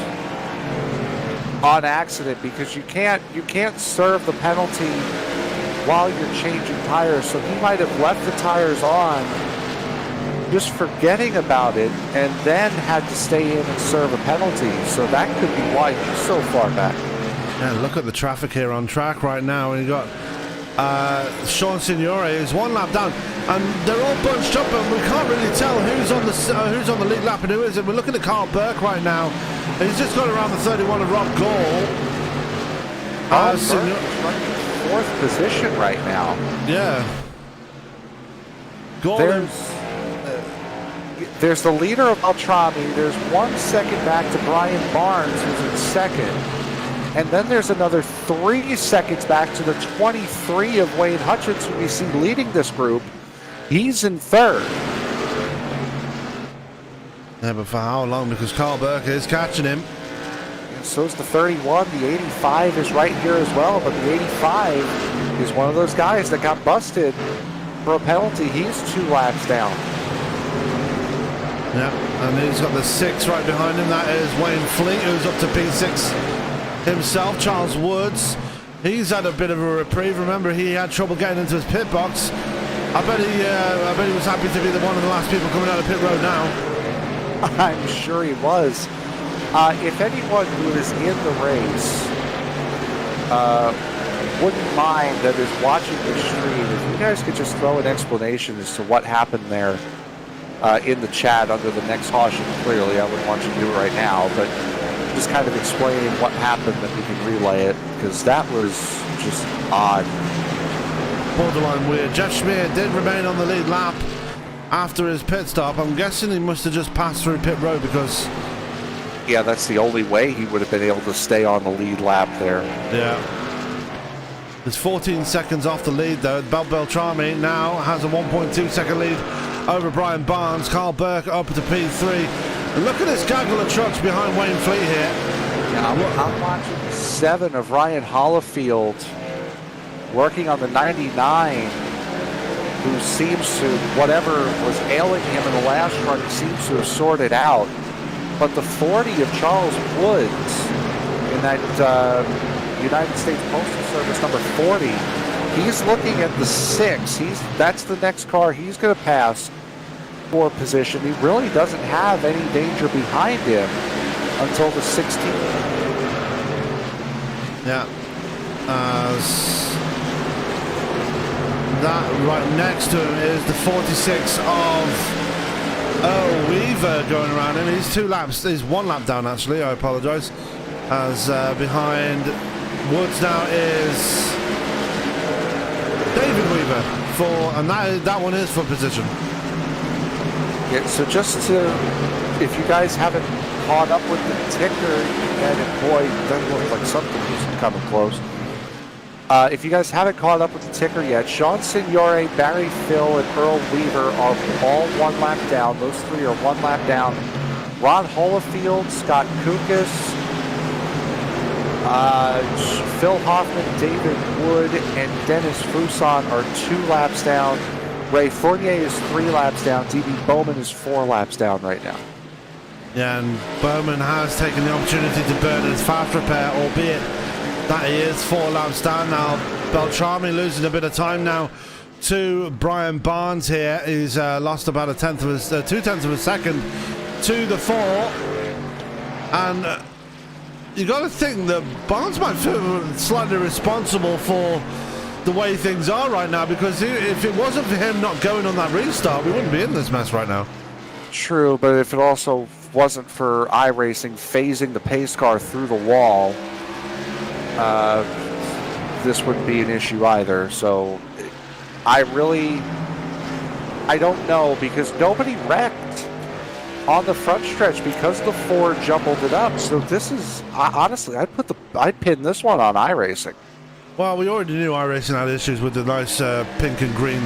Speaker 2: on accident because you can't serve the penalty while you're changing tires. So he might have left the tires on, just forgetting about it, and then had to stay in and serve a penalty. So that could be why he's so far back.
Speaker 1: Yeah, look at the traffic here on track right now. And you got Sean Signore is 1 lap down, and they're all bunched up, and we can't really tell who's on the lead lap and who isn't. We're looking at Karl Burke right now. He's just got around the 31 of Rob Gall.
Speaker 2: Burke is running 4th position right now.
Speaker 1: Yeah. Gordon.
Speaker 2: There's the leader of Beltrami. There's 1 second back to Brian Barnes, who's in second. And then there's another 3 seconds back to the 23 of Wayne Hutchins, who we see leading this group. He's in third.
Speaker 1: Yeah, but for how long? Because Karl Burke is catching him.
Speaker 2: And so is the 31. The 85 is right here as well, but the 85 is one of those guys that got busted for a penalty. He's 2 laps down.
Speaker 1: Yeah, and he's got the 6 right behind him. That is Wayne Fleet, who's up to P6 himself. Charles Woods, he's had a bit of a reprieve. Remember, he had trouble getting into his pit box. I bet he was happy to be one of the last people coming out of pit road now.
Speaker 2: I'm sure he was. If anyone who is in the race wouldn't mind that is watching the stream, if you guys could just throw an explanation as to what happened there in the chat under the next caution. Clearly, I wouldn't want you to do it right now, but just kind of explaining what happened that we can relay it, because that was just odd.
Speaker 1: Borderline weird. Jeff Schmier did remain on the lead lap after his pit stop. I'm guessing he must have just passed through pit road because...
Speaker 2: Yeah, that's the only way he would have been able to stay on the lead lap there.
Speaker 1: Yeah. There's 14 seconds off the lead though. Beltrami now has a 1.2 second lead over Brian Barnes. Karl Burke up to P3. Look at this gaggle of trucks behind Wayne Fleet here.
Speaker 2: Yeah, I'm watching 7 of Ryan Hollifield working on the 99, who seems to, whatever was ailing him in the last run, seems to have sorted out. But the 40 of Charles Woods in that United States Postal Service number 40, he's looking at the 6. That's the next car he's going to pass for position. He really doesn't have any danger behind him until the 16.
Speaker 1: Yeah. That right next to him is the 46 of Weaver going around him. He's 2 laps. He's 1 lap down actually. I apologise. As behind Woods now is David Weaver and that one is for position.
Speaker 2: Yeah, so just to, if you guys haven't caught up with the ticker, and boy, that looks like something is coming close. If you guys haven't caught up with the ticker yet, Sean Signore, Barry Phil, and Earl Weaver are all 1 lap down. Those 3 are 1 lap down. Ron Holofield, Scott Kukas, Phil Hoffman, David Wood, and Dennis Fuson are 2 laps down. Ray Fournier is 3 laps down. D.B. Bowman is 4 laps down right now.
Speaker 1: Yeah, and Bowman has taken the opportunity to burn his fast repair, albeit that he is 4 laps down now. Beltrami losing a bit of time now to Brian Barnes here. He's lost about 2/10 of a second to the 4. And you got to think that Barnes might feel slightly responsible for the way things are right now, because if it wasn't for him not going on that restart, we wouldn't be in this mess right now.
Speaker 2: True, but if it also wasn't for iRacing phasing the pace car through the wall, this wouldn't be an issue either. So I don't know, because nobody wrecked on the front stretch because the 4 jumbled it up. So this is, honestly, I'd pin this one on iRacing.
Speaker 1: Well, we already knew iRacing had issues with the nice pink and green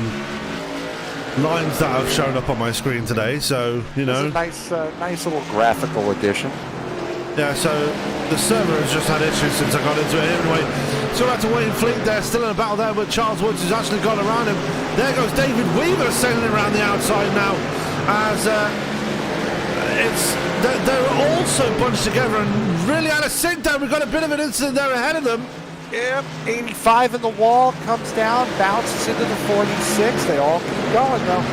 Speaker 1: lines that have shown up on my screen today, so, you know.
Speaker 2: It's a nice little graphical addition.
Speaker 1: Yeah, so the server has just had issues since I got into it anyway. So out to Wayne Fleet there, still in a battle there with Charles Woods, who's actually gone around him. There goes David Weaver sailing around the outside now, as they're all so bunched together and really out of sync there. We've got a bit of an incident there ahead of them.
Speaker 2: Yep, 85 in the wall, comes down, bounces into the 46. They all keep going, though.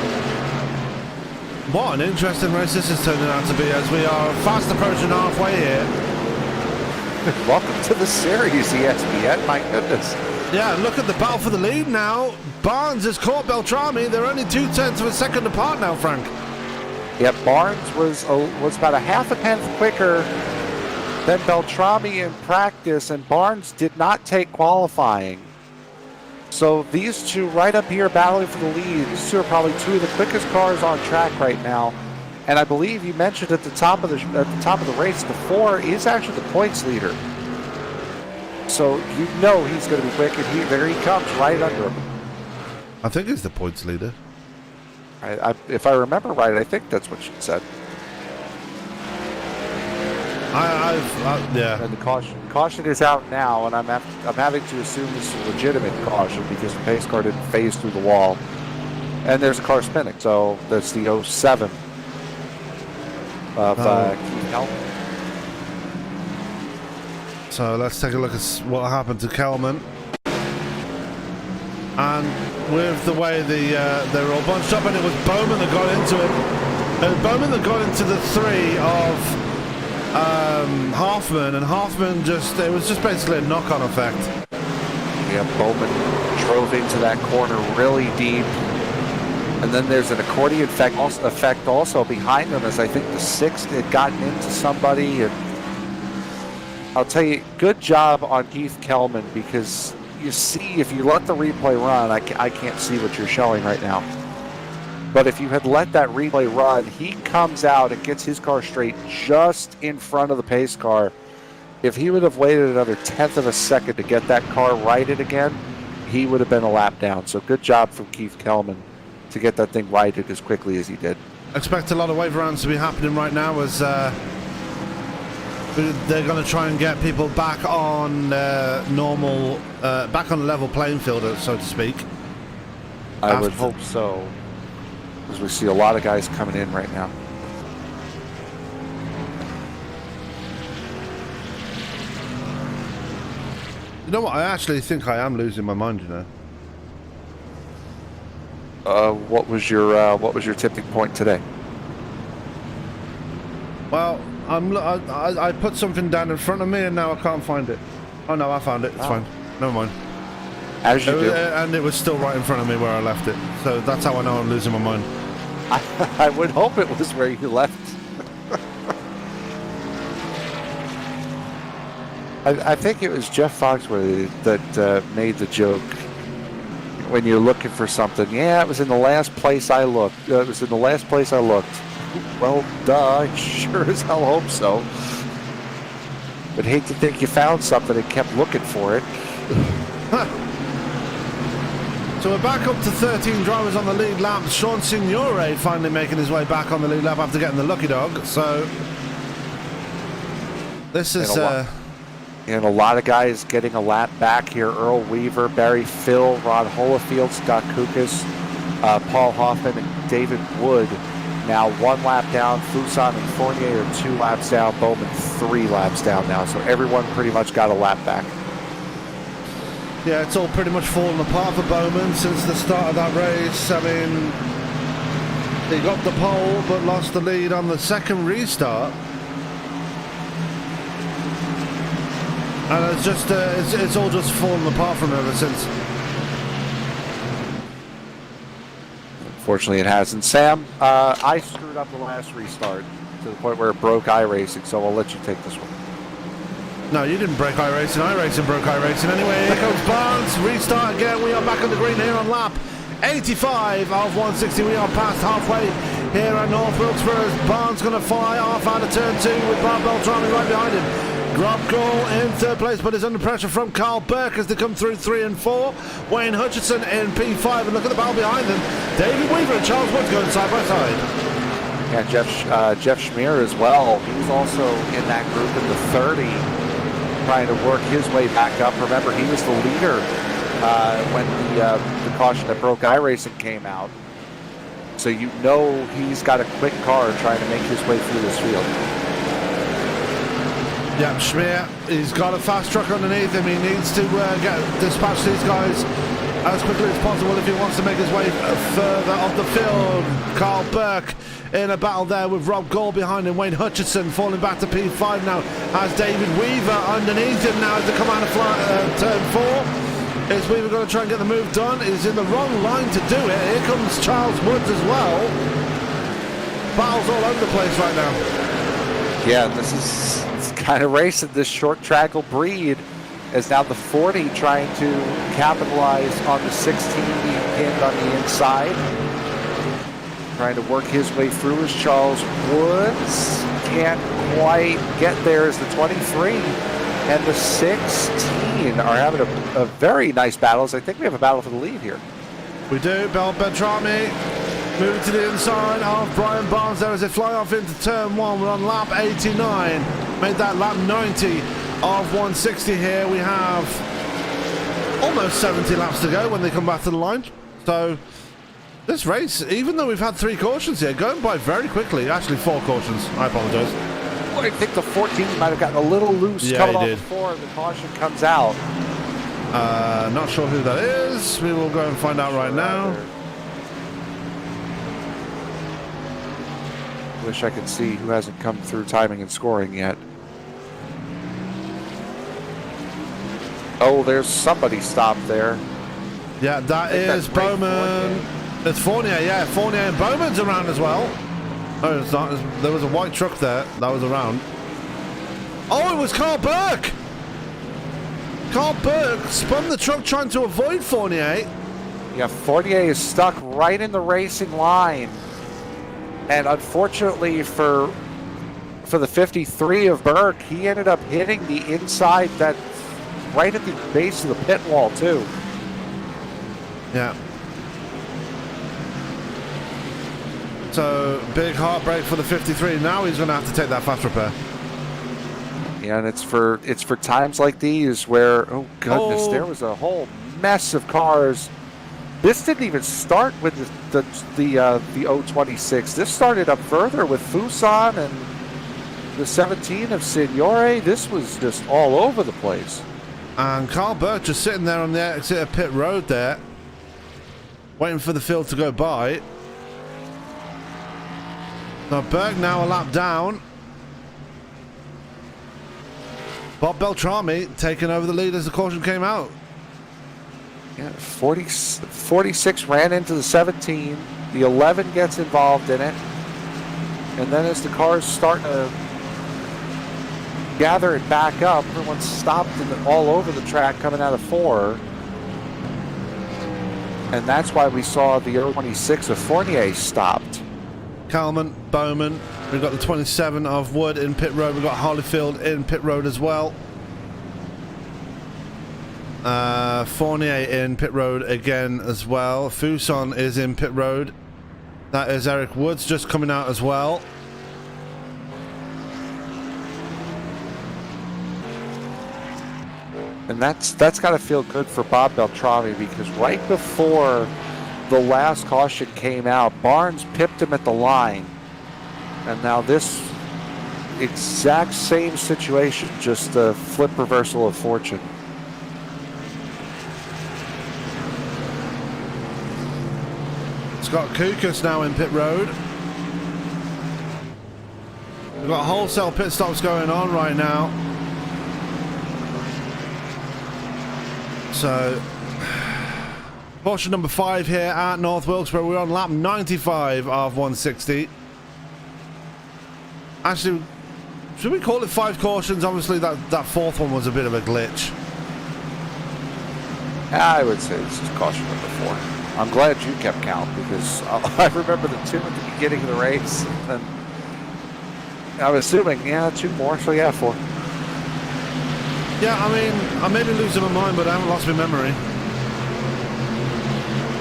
Speaker 1: What an interesting race this is turning out to be, as we are fast approaching halfway here.
Speaker 2: Welcome to the series, ESPN. My goodness.
Speaker 1: Yeah, look at the battle for the lead now. Barnes has caught Beltrami. They're only 0.2 of a second apart now, Frank.
Speaker 2: Yep, Barnes was about a half a tenth quicker than Beltrami in practice, and Barnes did not take qualifying. So these two right up here battling for the lead. These two are probably two of the quickest cars on track right now. And I believe you mentioned at the top of the race, the 4 is actually the points leader. So you know he's going to be quick, and there he comes right under him.
Speaker 1: I think he's the points leader.
Speaker 2: If I remember right, I think that's what she said.
Speaker 1: Yeah.
Speaker 2: And the caution is out now, and I'm having to assume this is a legitimate caution because the pace car didn't phase through the wall, and there's a car spinning. So that's the 07 of Keith Kelman.
Speaker 1: So let's take a look at what happened to Kelman. And with the way they were all bunched up, and it was Bowman that got into it. Bowman that got into the 3 of Hoffman, and Hoffman it was just basically a knock-on effect.
Speaker 2: Yeah, Bowman drove into that corner really deep, and then there's an accordion effect also behind him, as I think the 6th had gotten into somebody. And I'll tell you, good job on Keith Kelman, because you see, if you let the replay run, I can't see what you're showing right now. But if you had let that replay run, he comes out and gets his car straight just in front of the pace car. If he would have waited another 1/10 of a second to get that car righted again, he would have been a lap down. So good job from Keith Kelman to get that thing righted as quickly as he did.
Speaker 1: Expect a lot of wave rounds to be happening right now as they're going to try and get people back on normal, back on a level playing field, so to speak.
Speaker 2: I would hope so, because we see a lot of guys coming in right now.
Speaker 1: You know what? I actually think I am losing my mind. You know.
Speaker 2: What was your tipping point today?
Speaker 1: Well, I put something down in front of me, and now I can't find it. Oh no, I found it. It's fine. Never mind.
Speaker 2: As you do.
Speaker 1: And it was still right in front of me where I left it. So that's how I know I'm losing my mind.
Speaker 2: I would hope it was where you left. I think it was Jeff Foxworthy that made the joke when you're looking for something. Yeah, it was in the last place I looked. It was in the last place I looked. Well, duh, I sure as hell hope so. But hate to think you found something and kept looking for it.
Speaker 1: So we're back up to 13 drivers on the lead lap. Sean Signore finally making his way back on the lead lap after getting the lucky dog. So this is...
Speaker 2: And a lot of guys getting a lap back here. Earl Weaver, Barry Phil, Ron Holofield, Scott Kukas, Paul Hoffman, and David Wood. Now 1 lap down. Fuson and Fournier are 2 laps down. Bowman 3 laps down now. So everyone pretty much got a lap back.
Speaker 1: Yeah, it's all pretty much fallen apart for Bowman since the start of that race. I mean, he got the pole but lost the lead on the second restart. And it's just, it's all just fallen apart from ever since.
Speaker 2: Unfortunately, it hasn't. Sam, I screwed up the last restart to the point where it broke iRacing, so I'll let you take this one.
Speaker 1: No, you didn't break iRacing. iRacing broke iRacing. Anyway, here comes Barnes. Restart again. We are back on the green here on lap 85 of 160. We are past halfway here at North Wilkesboro. Barnes going to fly off out of turn 2 with Bob Beltrami right behind him. Grobgall in 3rd place, but is under pressure from Karl Burke as they come through 3 and 4. Wayne Hutchinson in P5, and look at the battle behind them. David Weaver and Charles Woods going side by side.
Speaker 2: Yeah, Jeff Schmier as well. He's also in that group in the 30, trying to work his way back up. Remember, he was the leader when the caution that broke iRacing came out. So you know he's got a quick car trying to make his way through this field.
Speaker 1: Yeah, Schmier, he's got a fast truck underneath him. He needs to dispatch these guys as quickly as possible if he wants to make his way further up the field. Karl Burke in a battle there with Rob Gall behind him. Wayne Hutchinson falling back to P5 now as David Weaver underneath him now as they come out of turn 4. Is Weaver going to try and get the move done? He's in the wrong line to do it. Here comes Charles Woods as well. Battles all over the place right now.
Speaker 2: Yeah, this is kind of racing this short track will breed. as now the 40 trying to capitalize on the 16 being pinned on the inside. Trying to work his way through as Charles Woods can't quite get there as the 23 and the 16 are having a very nice battle. I think we have a battle for the lead here.
Speaker 1: We do. Beltrami moving to the inside of Brian Barnes there as they fly off into turn 1. We're on lap 89. Made that lap 90 of 160 here. We have almost 70 laps to go when they come back to the line. So this race, even though we've had 3 cautions here, going by very quickly. Actually 4 cautions. I apologize.
Speaker 2: I think the 14 might have gotten a little loose coming off before the caution comes out.
Speaker 1: Not sure who that is. We will go and find out right now.
Speaker 2: Wish I could see who hasn't come through timing and scoring yet. Oh, there's somebody stopped there.
Speaker 1: Yeah, that is Bowman. It's Fournier, yeah. Fournier and Bowman's around as well. No, it's not. There was a white truck there that was around. Oh, it was Karl Burke! Karl Burke spun the truck trying to avoid Fournier.
Speaker 2: Yeah, Fournier is stuck right in the racing line. And unfortunately for the 53 of Burke, he ended up hitting the inside that right at the base of the pit wall too.
Speaker 1: Yeah. So big heartbreak for the 53. Now he's going to have to take that fast repair.
Speaker 2: Yeah, and it's for times like these where, oh goodness, there was a whole mess of cars. This didn't even start with the 026. This started up further with Fuson and the 17 of Signore. This was just all over the place.
Speaker 1: And Karl Burke just sitting there on the exit of pit road there, waiting for the field to go by. So Burke now a lap down. Bob Beltrami taking over the lead as the caution came out.
Speaker 2: Yeah, 46 ran into the 17. The 11 gets involved in it. And then as the cars start to gather it back up, everyone's stopped all over the track coming out of 4. And that's why we saw the 26 of Fournier stopped.
Speaker 1: Kalman, Bowman. We've got the 27 of Wood in pit road. We've got Holyfield in pit road as well. Fournier in pit road again as well. Fuson is in pit road. That is Eric Woods just coming out as well.
Speaker 2: And that's got to feel good for Bob Beltrami, because right before the last caution came out, Barnes pipped him at the line. And now this exact same situation, just a flip reversal of fortune.
Speaker 1: Scott Kukas now in pit road. We've got wholesale pit stops going on right now. So, caution number 5 here at North Wilkesboro. We're on lap 95 of 160. Actually, should we call it 5 cautions? Obviously, that 4th one was a bit of a glitch.
Speaker 2: I would say this is caution number 4. I'm glad you kept count, because I remember the 2 at the beginning of the race. And I'm assuming, yeah, 2 more, so yeah, 4.
Speaker 1: Yeah, I mean, I may be losing my mind, but I haven't lost my memory.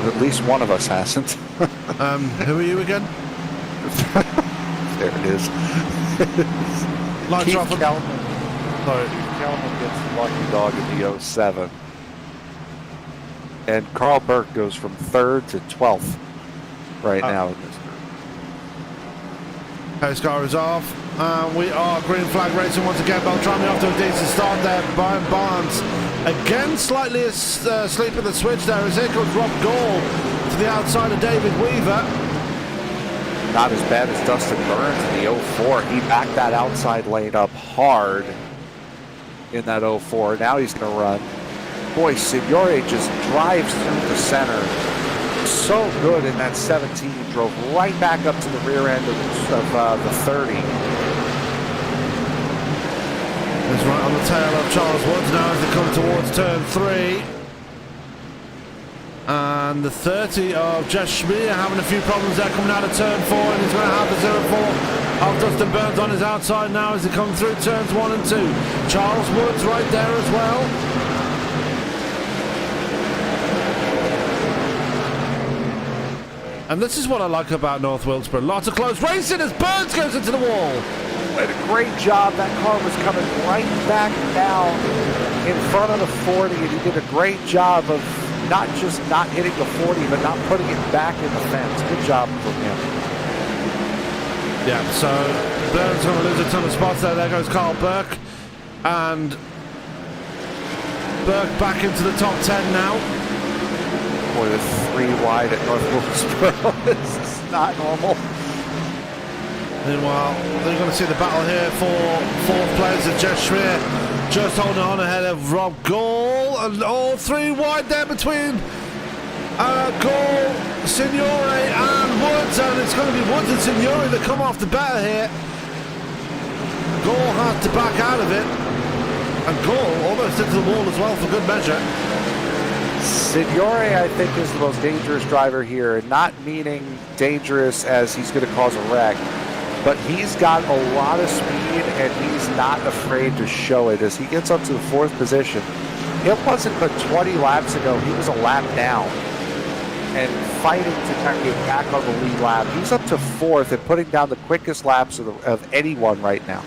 Speaker 2: At least one of us hasn't.
Speaker 1: Who are you again?
Speaker 2: There it is.
Speaker 1: Keith
Speaker 2: Kelman.
Speaker 1: Sorry.
Speaker 2: Keith Kelman gets the lucky dog in the 07. And Karl Burke goes from 3rd to 12th right now in this group.
Speaker 1: Pace car is off. We are green flag racing once again. Beltrami off to a decent start there. Brian Barnes again slightly asleep at the switch there as here comes Rob Gall to the outside of David Weaver.
Speaker 2: Not as bad as Dustin Burns in the 04. He backed that outside lane up hard in that 04. Now he's going to run. Boy, Signore just drives through the center. So good in that 17. Drove right back up to the rear end of the 30.
Speaker 1: He's right on the tail of Charles Woods now as they come towards turn 3. And the 30 of Jess Schmier having a few problems there coming out of turn 4, and he's going to have the 0-4 of Dustin Burns on his outside now as they come through turns 1 and 2. Charles Woods right there as well. And this is what I like about North Wilkesboro. Lots of close racing as Burns goes into the wall.
Speaker 2: Did a great job. That car was coming right back down in front of the 40, and he did a great job of not just not hitting the 40, but not putting it back in the fence. Good job from him.
Speaker 1: Yeah, so Burns going to lose a ton of spots there. There goes Karl Burke. And Burke back into the top 10 now.
Speaker 2: Boy, the 3 wide at North Wilkesboro. This is not normal.
Speaker 1: Meanwhile, they're going to see the battle here for 4th place of Jess Schmier. Just holding on ahead of Rob Gall, and all 3 wide there between Gall, Signore and Woods, and it's going to be Woods and Signore that come off the better here. Gall has to back out of it, and Gall almost into the wall as well for good measure.
Speaker 2: Signore, I think, is the most dangerous driver here, not meaning dangerous as he's going to cause a wreck. But he's got a lot of speed, and he's not afraid to show it as he gets up to the 4th position. It wasn't but 20 laps ago. He was a lap down and fighting to kind of get back on the lead lap. He's up to 4th and putting down the quickest laps of anyone right now.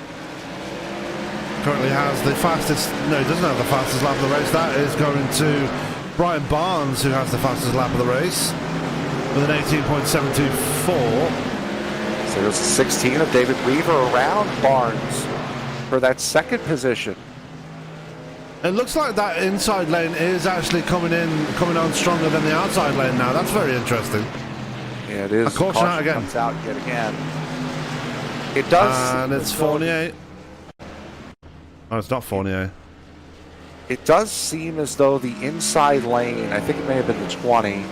Speaker 1: Currently has the fastest, no, he doesn't have the fastest lap of the race. That is going to Brian Barnes, who has the fastest lap of the race with an 18.724.
Speaker 2: So there's a 16 of David Weaver around Barnes for that 2nd position.
Speaker 1: It looks like that inside lane is actually coming on stronger than the outside lane now. That's very interesting.
Speaker 2: Yeah, it is.
Speaker 1: A caution out again.
Speaker 2: Comes out yet again. It does.
Speaker 1: And it's Fournier. Oh, it's not Fournier.
Speaker 2: It does seem as though the inside lane, I think it may have been the 20.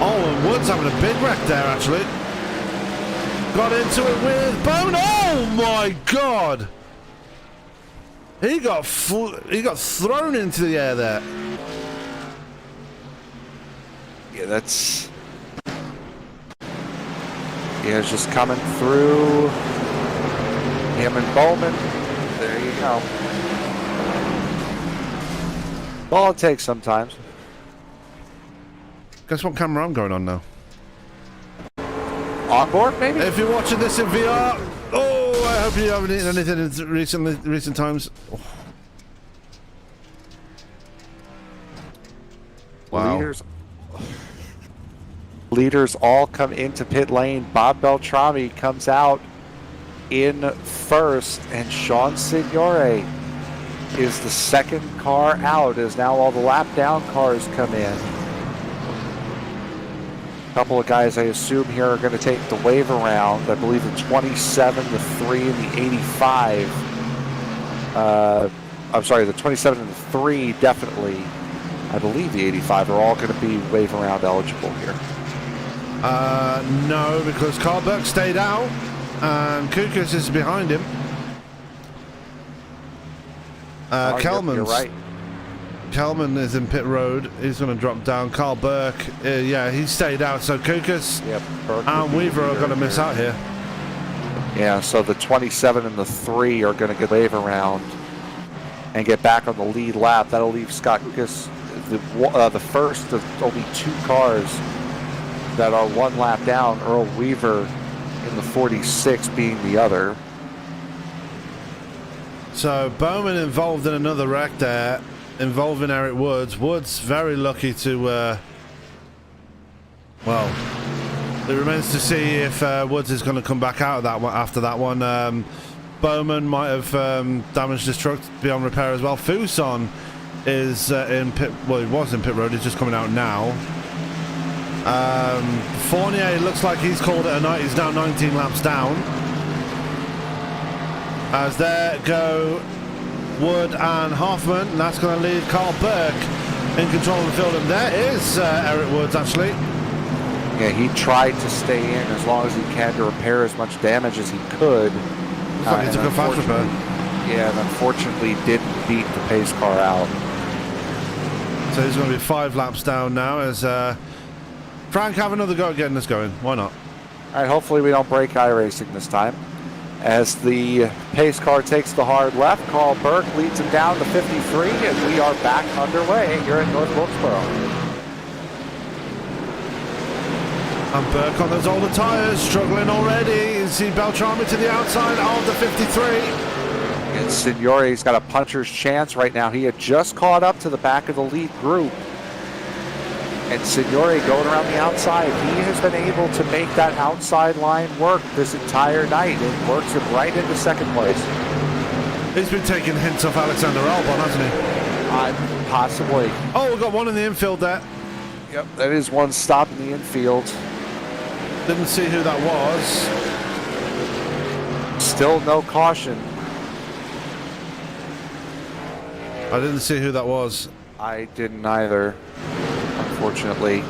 Speaker 1: Oh, and Woods having a big wreck there, actually. Got into it with Bone. Oh my God! He got thrown into the air there.
Speaker 2: Yeah, that's. Yeah, it's just coming through. Him and Bowman. There you go. All it takes sometimes.
Speaker 1: Guess what camera I'm going on now?
Speaker 2: On board, maybe?
Speaker 1: If you're watching this in VR, oh, I hope you haven't eaten anything in recent times. Oh. Wow.
Speaker 2: Leaders all come into pit lane. Bob Beltrami comes out in 1st, and Sean Signore is the 2nd car out as now all the lap down cars come in. A couple of guys I assume here are going to take the wave around. I believe the 27, the 3, and the 85. I'm sorry, the 27 and the 3 definitely. I believe the 85 are all going to be wave around eligible here.
Speaker 1: No, because Karl Burke stayed out and Kukas is behind him.
Speaker 2: You're right.
Speaker 1: Kelman is in pit road. He's going to drop down. Karl Burke, yeah, he stayed out. So Kukas and Weaver are going to miss out here.
Speaker 2: Yeah, so the 27 and the 3 are going to get wave around and get back on the lead lap. That'll leave Scott Kukas the first of only 2 cars that are 1 lap down. Earl Weaver in the 46 being the other.
Speaker 1: So Bowman involved in another wreck there, involving Eric Woods. Woods very lucky to, well, it remains to see if Woods is going to come back out of that one after that one. Bowman might have damaged his truck beyond repair as well. Fuson is in pit, well, he was in pit road, he's just coming out now. Fournier looks like he's called it a night. He's now 19 laps down. As there go Wood and Hoffman, and that's going to leave Karl Burke in control of the field. And there is Eric Woods, actually.
Speaker 2: Yeah, he tried to stay in as long as he can to repair as much damage as he could.
Speaker 1: Looks like he took a fast repair.
Speaker 2: Yeah, and unfortunately didn't beat the pace car out.
Speaker 1: So he's going to be 5 laps down now as Frank, have another go at getting this going. Why not?
Speaker 2: All right, hopefully we don't break iRacing this time. As the pace car takes the hard left, Karl Burke leads him down to 53, and we are back underway here at North Wilkesboro.
Speaker 1: And Burke on those older tyres, struggling already. You see Beltrami to the outside of the 53.
Speaker 2: And Signore's got a puncher's chance right now. He had just caught up to the back of the lead group. And Signore going around the outside. He has been able to make that outside line work this entire night. It works him right into second place.
Speaker 1: He's been taking hints off Alexander Albon, hasn't he?
Speaker 2: Possibly.
Speaker 1: Oh, we've got one in the infield there.
Speaker 2: Yep, that is one stop in the infield.
Speaker 1: Didn't see who that was.
Speaker 2: Still no caution.
Speaker 1: I didn't see who that was.
Speaker 2: I didn't either, unfortunately.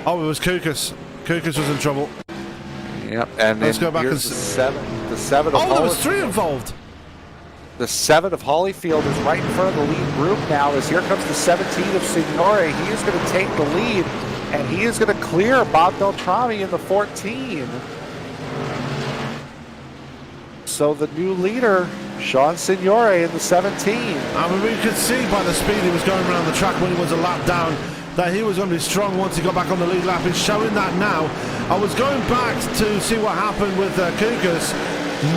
Speaker 1: Oh, it was Kukas. Kukas was in trouble.
Speaker 2: Yep, and
Speaker 1: let's
Speaker 2: then
Speaker 1: go back and
Speaker 2: here's the seven of
Speaker 1: Oh, there was
Speaker 2: Holyfield.
Speaker 1: 3 involved.
Speaker 2: The 7 of Holyfield is right in front of the lead group now, as here comes the 17 of Signore. He is going to take the lead, and he is going to clear Bob Beltrami in the 14. So the new leader, Sean Signore, in the 17.
Speaker 1: I mean, we could see by the speed he was going around the track when he was a lap down that he was going to be strong once he got back on the lead lap. He's showing that now. I was going back to see what happened with Kukas.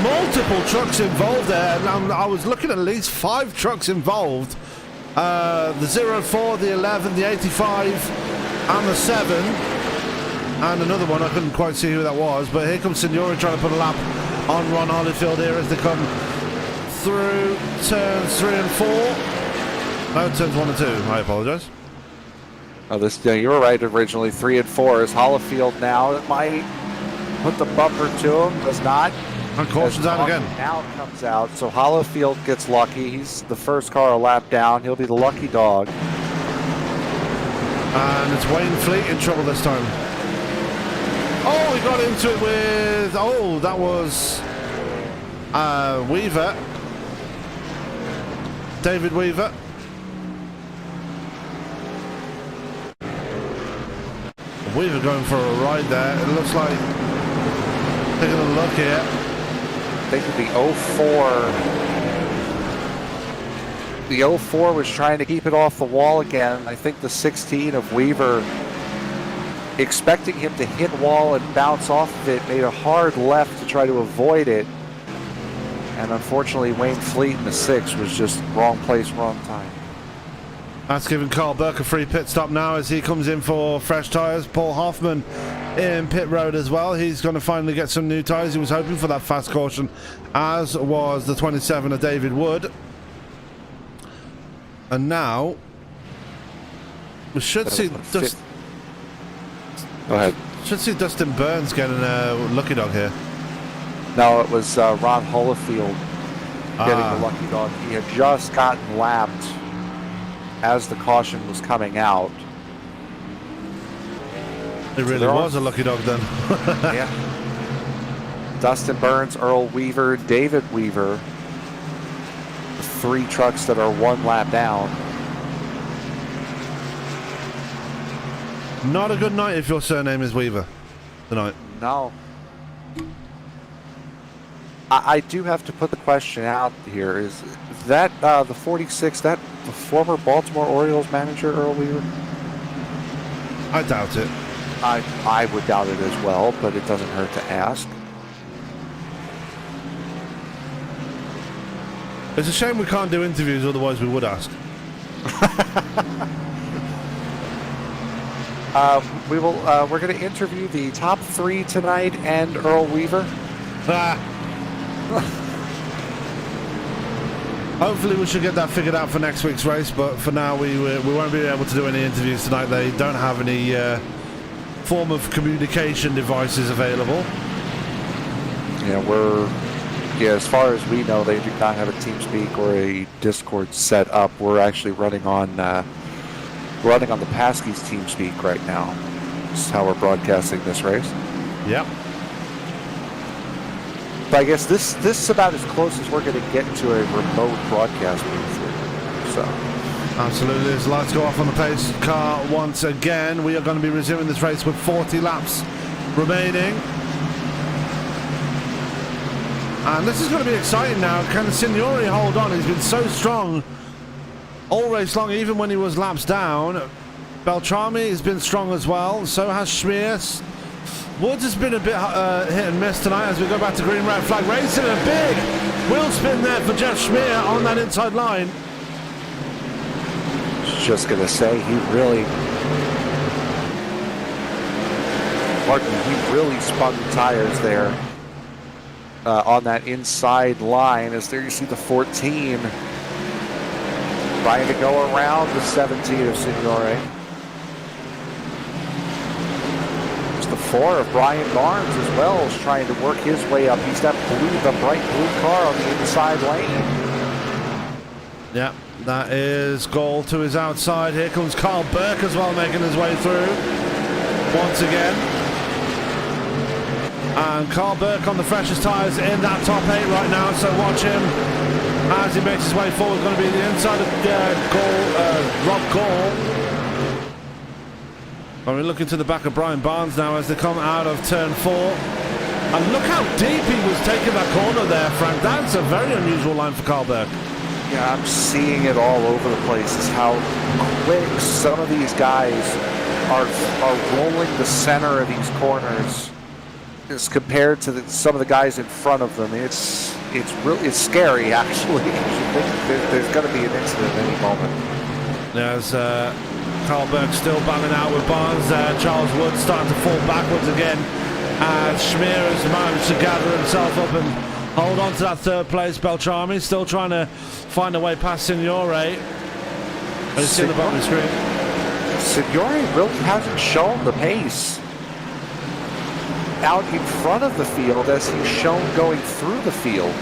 Speaker 1: Multiple trucks involved there, and I was looking at least 5 trucks involved. The 04, the 11, the 85, and the 7. And another one, I couldn't quite see who that was, but here comes Signore trying to put a lap on Ron Holyfield here as they come through turns 3 and 4. No, turns 1 and 2. I apologise.
Speaker 2: Oh, you were right originally. 3 and 4 is Holyfield now. It might put the bumper to him. Does not.
Speaker 1: And caution's out again.
Speaker 2: Now comes out. So Holyfield gets lucky. He's the first car a lap down. He'll be the lucky dog.
Speaker 1: And it's Wayne Fleet in trouble this time. Oh, he got into it with... Oh, that was Weaver. David Weaver. Weaver going for a ride there. It looks like... Taking a look here.
Speaker 2: I think the 04... The 04 was trying to keep it off the wall again. I think the 16 of Weaver, expecting him to hit wall and bounce off of it, made a hard left to try to avoid it. And unfortunately, Wayne Fleet in the 6 was just wrong place, wrong time.
Speaker 1: That's giving Karl Burke a free pit stop now as he comes in for fresh tyres. Paul Hoffman in pit road as well. He's going to finally get some new tyres. He was hoping for that fast caution, as was the 27 of David Wood. And now we should see
Speaker 2: Go ahead.
Speaker 1: Should see Dustin Burns getting a lucky dog here.
Speaker 2: No, it was Ron Holyfield getting the lucky dog. He had just gotten lapped as the caution was coming out.
Speaker 1: It really was a lucky dog then.
Speaker 2: Yeah. Dustin Burns, Earl Weaver, David Weaver. 3 trucks that are 1 lap down.
Speaker 1: Not a good night if your surname is Weaver tonight.
Speaker 2: No. I do have to put the question out here. Is that the 46, that the former Baltimore Orioles manager, Earl Weaver?
Speaker 1: I doubt it.
Speaker 2: I would doubt it as well, but it doesn't hurt to ask.
Speaker 1: It's a shame we can't do interviews, otherwise we would ask.
Speaker 2: We're going to interview the top 3 tonight and Earl Weaver.
Speaker 1: Hopefully we should get that figured out for next week's race, but for now we won't be able to do any interviews tonight. They don't have any form of communication devices available.
Speaker 2: Yeah, as far as we know, they do not have a TeamSpeak or a Discord set up. We're actually running on the Paskies TeamSpeak right now. is how we're broadcasting this race.
Speaker 1: Yep.
Speaker 2: But I guess this is about as close as we're going to get to a remote broadcast booth. So.
Speaker 1: Absolutely. As lights go off on the pace car once again. We are going to be resuming this race with 40 laps remaining. And this is going to be exciting now. Can Signori hold on? He's been so strong all race long, even when he was laps down. Beltrami has been strong as well. So has Schmier. Woods has been a bit hit and miss tonight as we go back to green red flag racing. A big wheel spin there for Jeff Schmier on that inside line.
Speaker 2: Just going to say he really spun the tires there on that inside line. As there you see the 14 trying to go around the 17 of Signore. There's the 4 of Brian Barnes as well, is trying to work his way up. He's that the bright blue car on the inside lane.
Speaker 1: Yeah, that is goal to his outside. Here comes Karl Burke as well, making his way through once again. And Karl Burke on the freshest tyres in that top 8 right now, so watch him as he makes his way forward. Going to be the inside of Rob Gall. We're looking to the back of Brian Barnes now as they come out of turn 4. And look how deep he was taking that corner there, Frank. That's a very unusual line for Karl Burke.
Speaker 2: Yeah, I'm seeing it all over the place, is how quick some of these guys are rolling the center of these corners as compared to some of the guys in front of them. It's scary, actually. You think there's going to be an incident at any moment.
Speaker 1: There's Karl Burke still battling out with Barnes. Charles Wood starting to fall backwards again. Schmier has managed to gather himself up and hold on to that third place. Beltrami still trying to find a way past Signore. You see the bottom of the screen.
Speaker 2: Signore really hasn't shown the pace out in front of the field as he's shown going through the field.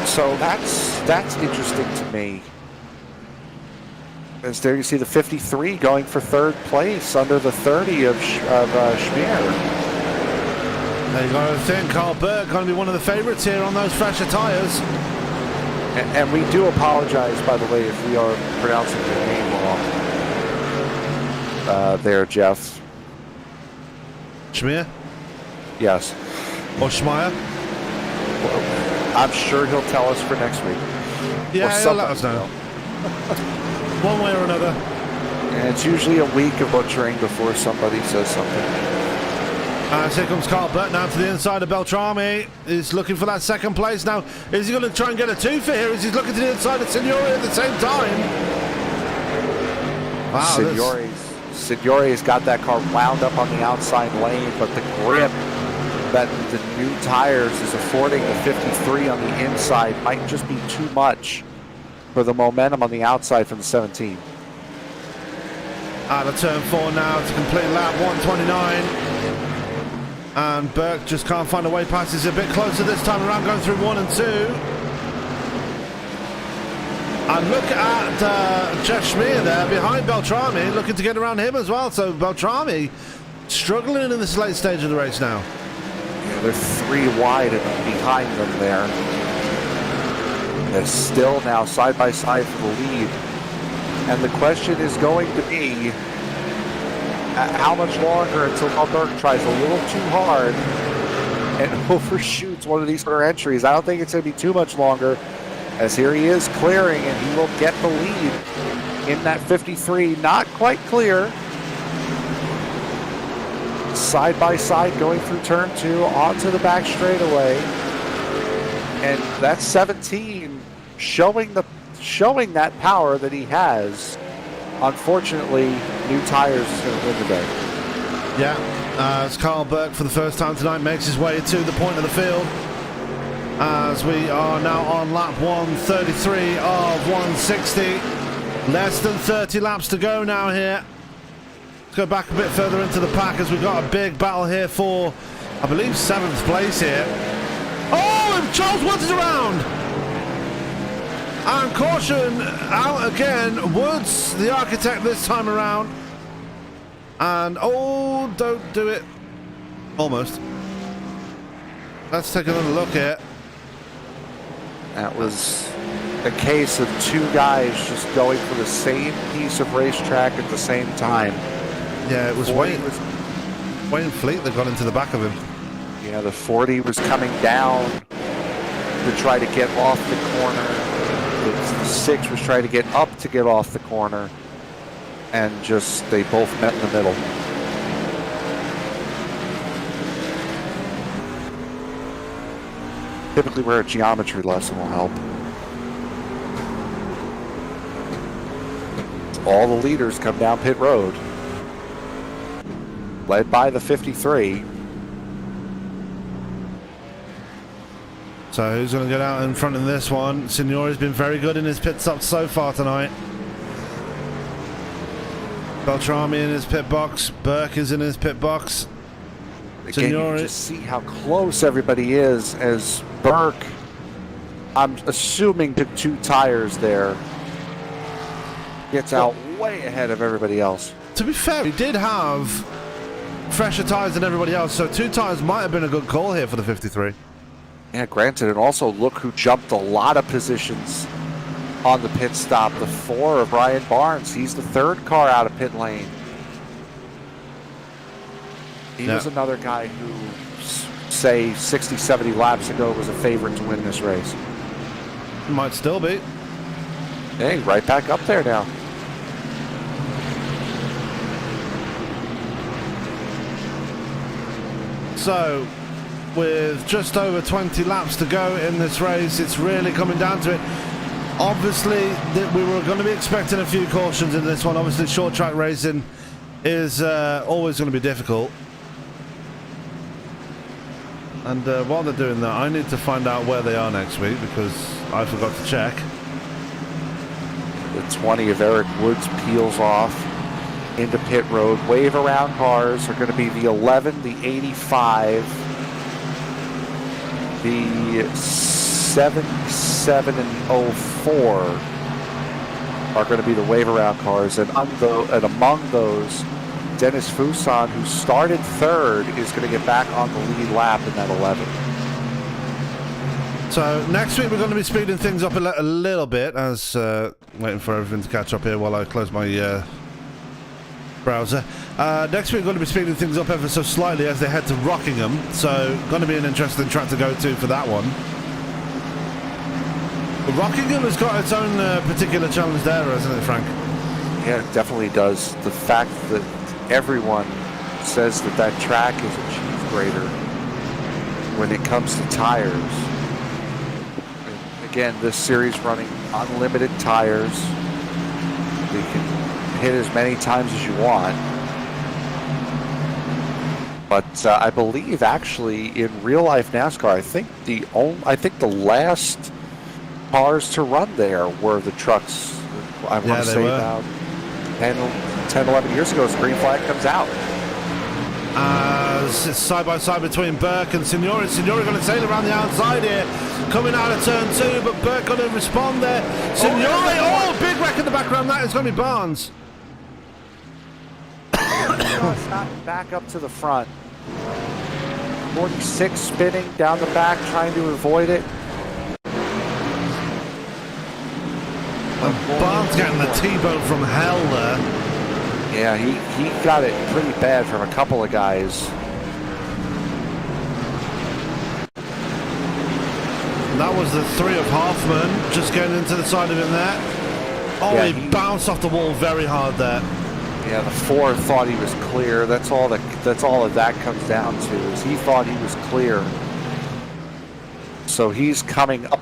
Speaker 2: So that's interesting to me. As there you see the 53 going for third place under the 30 of Schmier.
Speaker 1: There you go. I think Karl Burke going to be one of the favourites here on those fresher tyres.
Speaker 2: And we do apologize, by the way, if we are pronouncing your name wrong. There, Jeff.
Speaker 1: Schmier?
Speaker 2: Yes.
Speaker 1: Or Schmeier?
Speaker 2: Well, I'm sure he'll tell us for next week.
Speaker 1: Yeah, he'll let us know. One way or another.
Speaker 2: And it's usually a week of butchering before somebody says something.
Speaker 1: As here comes Karl Burke now to the inside of Beltrami. He's looking for that second place now. Is he going to try and get a two for here? Is he looking to the inside of Signore at the same time? Wow,
Speaker 2: Signore's got that car wound up on the outside lane, but the grip that the new tires is affording the 53 on the inside might just be too much for the momentum on the outside from the 17.
Speaker 1: Out of turn 4 now to complete lap 129. And Burke just can't find a way past. He's a bit closer this time around, going through 1 and 2. And look at Jeff Schmier there behind Beltrami, looking to get around him as well. So Beltrami struggling in this late stage of the race now.
Speaker 2: Yeah, they're 3 wide and behind them there. They're still now side by side for the lead. And the question is going to be, how much longer until Karl Burke tries a little too hard and overshoots one of these corner entries? I don't think it's going to be too much longer, as here he is clearing, and he will get the lead in that 53. Not quite clear. Side by side going through turn 2 onto the back straightaway. And that's 17 showing that power that he has. Unfortunately, new tires is going to win the day.
Speaker 1: Yeah, as Karl Burke for the first time tonight makes his way to the point of the field. As we are now on lap 133 of 160. Less than 30 laps to go now here. Let's go back a bit further into the pack as we've got a big battle here for, I believe, 7th place here. Oh, and Charles Woods is around! And caution out again. Woods, the architect this time around. And, oh, don't do it. Almost. Let's take another look here.
Speaker 2: That was a case of two guys just going for the same piece of racetrack at the same time.
Speaker 1: Yeah, it was Wayne Fleet that got into the back of him.
Speaker 2: Yeah, the 40 was coming down to try to get off the corner. The 6 was trying to get up to get off the corner. And just, they both met in the middle. Typically where a geometry lesson will help. All the leaders come down pit road. Led by the 53.
Speaker 1: So who's going to get out in front of this one? Signore's been very good in his pit stops so far tonight. Beltrami in his pit box. Burke is in his pit box.
Speaker 2: Again, you can just see how close everybody is as Burke, I'm assuming, took 2 tires there. Gets out way ahead of everybody else.
Speaker 1: To be fair, he did have fresher tires than everybody else, so 2 tires might have been a good call here for the 53.
Speaker 2: Yeah, granted, and also look who jumped a lot of positions on the pit stop. The 4 of Brian Barnes. He's the 3rd car out of pit lane. He was another guy who, say, 60, 70 laps ago was a favorite to win this race.
Speaker 1: Might still be.
Speaker 2: Hey, right back up there now.
Speaker 1: So, with just over 20 laps to go in this race, it's really coming down to it. Obviously, we were going to be expecting a few cautions in this one. Obviously, short track racing is always going to be difficult. And while they're doing that, I need to find out where they are next week because I forgot to check.
Speaker 2: The 20 of Eric Woods peels off into pit road. Wave around cars are going to be the 11, the 85, the 77 and 04 are going to be the wave around cars. And among those, Dennis Fuson, who started 3rd, is going to get back on the lead lap in that 11.
Speaker 1: So next week we're going to be speeding things up a little bit as waiting for everything to catch up here while I close my browser. Next week we're going to be speeding things up ever so slightly as they head to Rockingham. So going to be an interesting track to go to for that one. But Rockingham has got its own particular challenge there, hasn't it, Frank?
Speaker 2: Yeah, it definitely does. The fact that everyone says that track is a chief grader when it comes to tires. And again, this series running unlimited tires. You can hit as many times as you want. But I believe actually in real life NASCAR, I think the last cars to run there were the trucks. I want to say about 10, 11 years ago, as the green flag comes out.
Speaker 1: It's side by side between Burke and Signore. Signore going to sail around the outside here, coming out of turn 2, but Burke going to respond there. Signore, big wreck in the background. That is going to be Barnes.
Speaker 2: Back up to the front. 46 spinning down the back, trying to avoid it.
Speaker 1: Barnes getting the T-bone from hell there.
Speaker 2: Yeah, he got it pretty bad from a couple of guys.
Speaker 1: That was the 3 of Hoffman just getting into the side of him there. Oh, yeah, he bounced off the wall very hard there.
Speaker 2: Yeah, the 4 thought he was clear. That's all that comes down to, is he thought he was clear. So he's coming up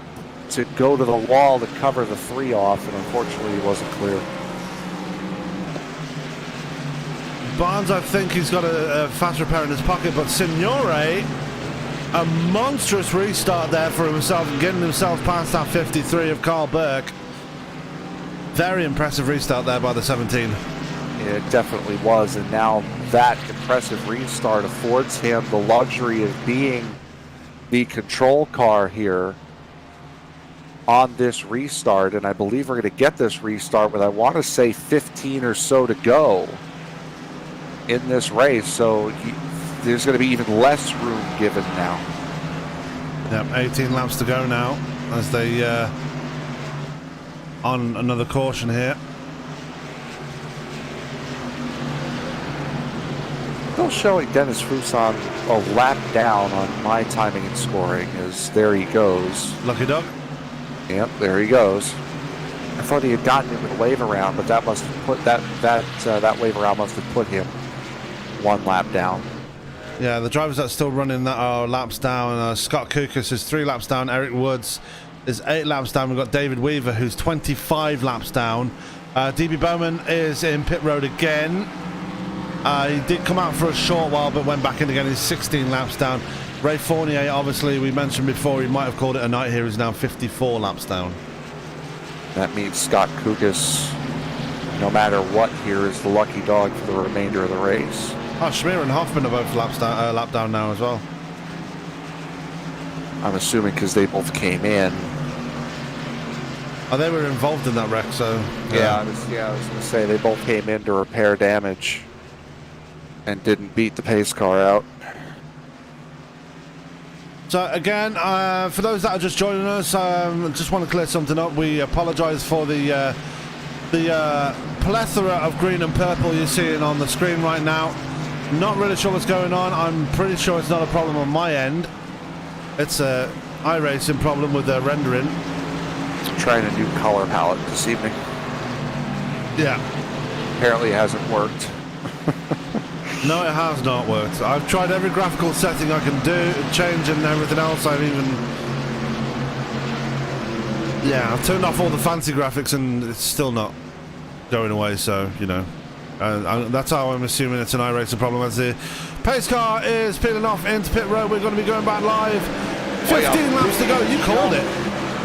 Speaker 2: to go to the wall to cover the 3 off, and unfortunately he wasn't clear.
Speaker 1: Barnes, I think he's got a fast repair in his pocket, but Signore, a monstrous restart there for himself, getting himself past that 53 of Karl Burke. Very impressive restart there by the 17.
Speaker 2: It definitely was, and now that impressive restart affords him the luxury of being the control car here on this restart, and I believe we're going to get this restart with, I want to say, 15 or so to go in this race, so there's going to be even less room given now.
Speaker 1: Yep, 18 laps to go now as they on another caution here.
Speaker 2: Still showing Dennis Fuson a lap down on my timing and scoring, as there he goes.
Speaker 1: Lucky dog.
Speaker 2: Yep, there he goes. I thought he had gotten into the wave around, but that must have put that wave around must have put him one lap down.
Speaker 1: Yeah, the drivers that are still running that are laps down. Scott Kukas is 3 laps down. Eric Woods is 8 laps down. We've got David Weaver, who's 25 laps down. DB Bowman is in pit road again. He did come out for a short while, but went back in again. He's 16 laps down. Ray Fournier, obviously, we mentioned before, he might have called it a night here. He's now 54 laps down.
Speaker 2: That means Scott Kukas, no matter what, here is the lucky dog for the remainder of the race.
Speaker 1: Oh, Schmier and Hoffman are both lap down now as well.
Speaker 2: I'm assuming because they both came in.
Speaker 1: Oh, they were involved in that wreck, so...
Speaker 2: Yeah, I was going to say they both came in to repair damage and didn't beat the pace car out.
Speaker 1: So again, for those that are just joining us, just want to clear something up. We apologise for the plethora of green and purple you're seeing on the screen right now. Not really sure what's going on. I'm pretty sure it's not a problem on my end. It's a iRacing problem with the rendering.
Speaker 2: I'm trying a new color palette this evening.
Speaker 1: Yeah.
Speaker 2: Apparently it hasn't worked.
Speaker 1: No, it has not worked. I've tried every graphical setting I can do, change and everything else. I've turned off all the fancy graphics and it's still not going away, so, you know. That's how I'm assuming it's an iRacing problem, as the pace car is peeling off into pit road. We're going to be going back live. 15 laps to go. You called it.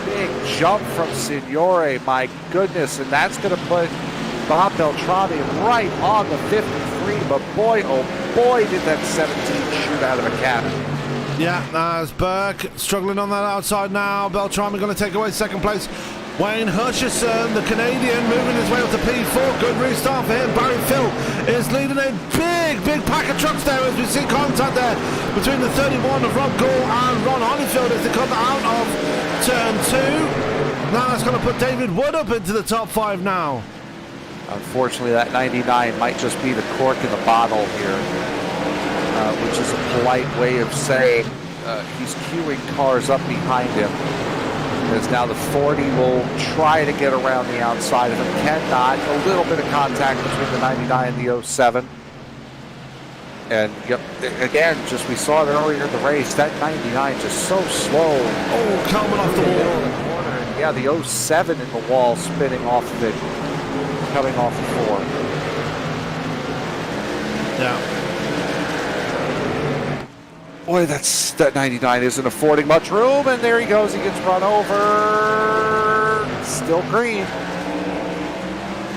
Speaker 2: Big jump from Signore, my goodness, and that's going to put Bob Beltrami right on the 53, but boy, oh boy, did that 17 shoot out of a cannon.
Speaker 1: Yeah, as Burke struggling on that outside now. Beltrami going to take away second place. Wayne Hutchison, the Canadian, moving his way up to P4. Good restart for him. Barry Phil is leading a big pack of trucks there, as we see contact there between the 31 of Rob Gall and Ron Holyfield as they come out of turn 2. Now that's going to put David Wood up into the top 5 now.
Speaker 2: Unfortunately, that 99 might just be the cork in the bottle here, which is a polite way of saying he's queuing cars up behind him. As now the 40 will try to get around the outside of him, cannot. A little bit of contact between the 99 and the 07. And yep, again, just we saw it earlier in the race, that 99 just so slow.
Speaker 1: Oh, coming off the wall.
Speaker 2: And yeah, the 07 in the wall spinning off of it, coming off the 4.
Speaker 1: Yeah.
Speaker 2: Boy, that 99 isn't affording much room, and there he goes. He gets run over. Still green.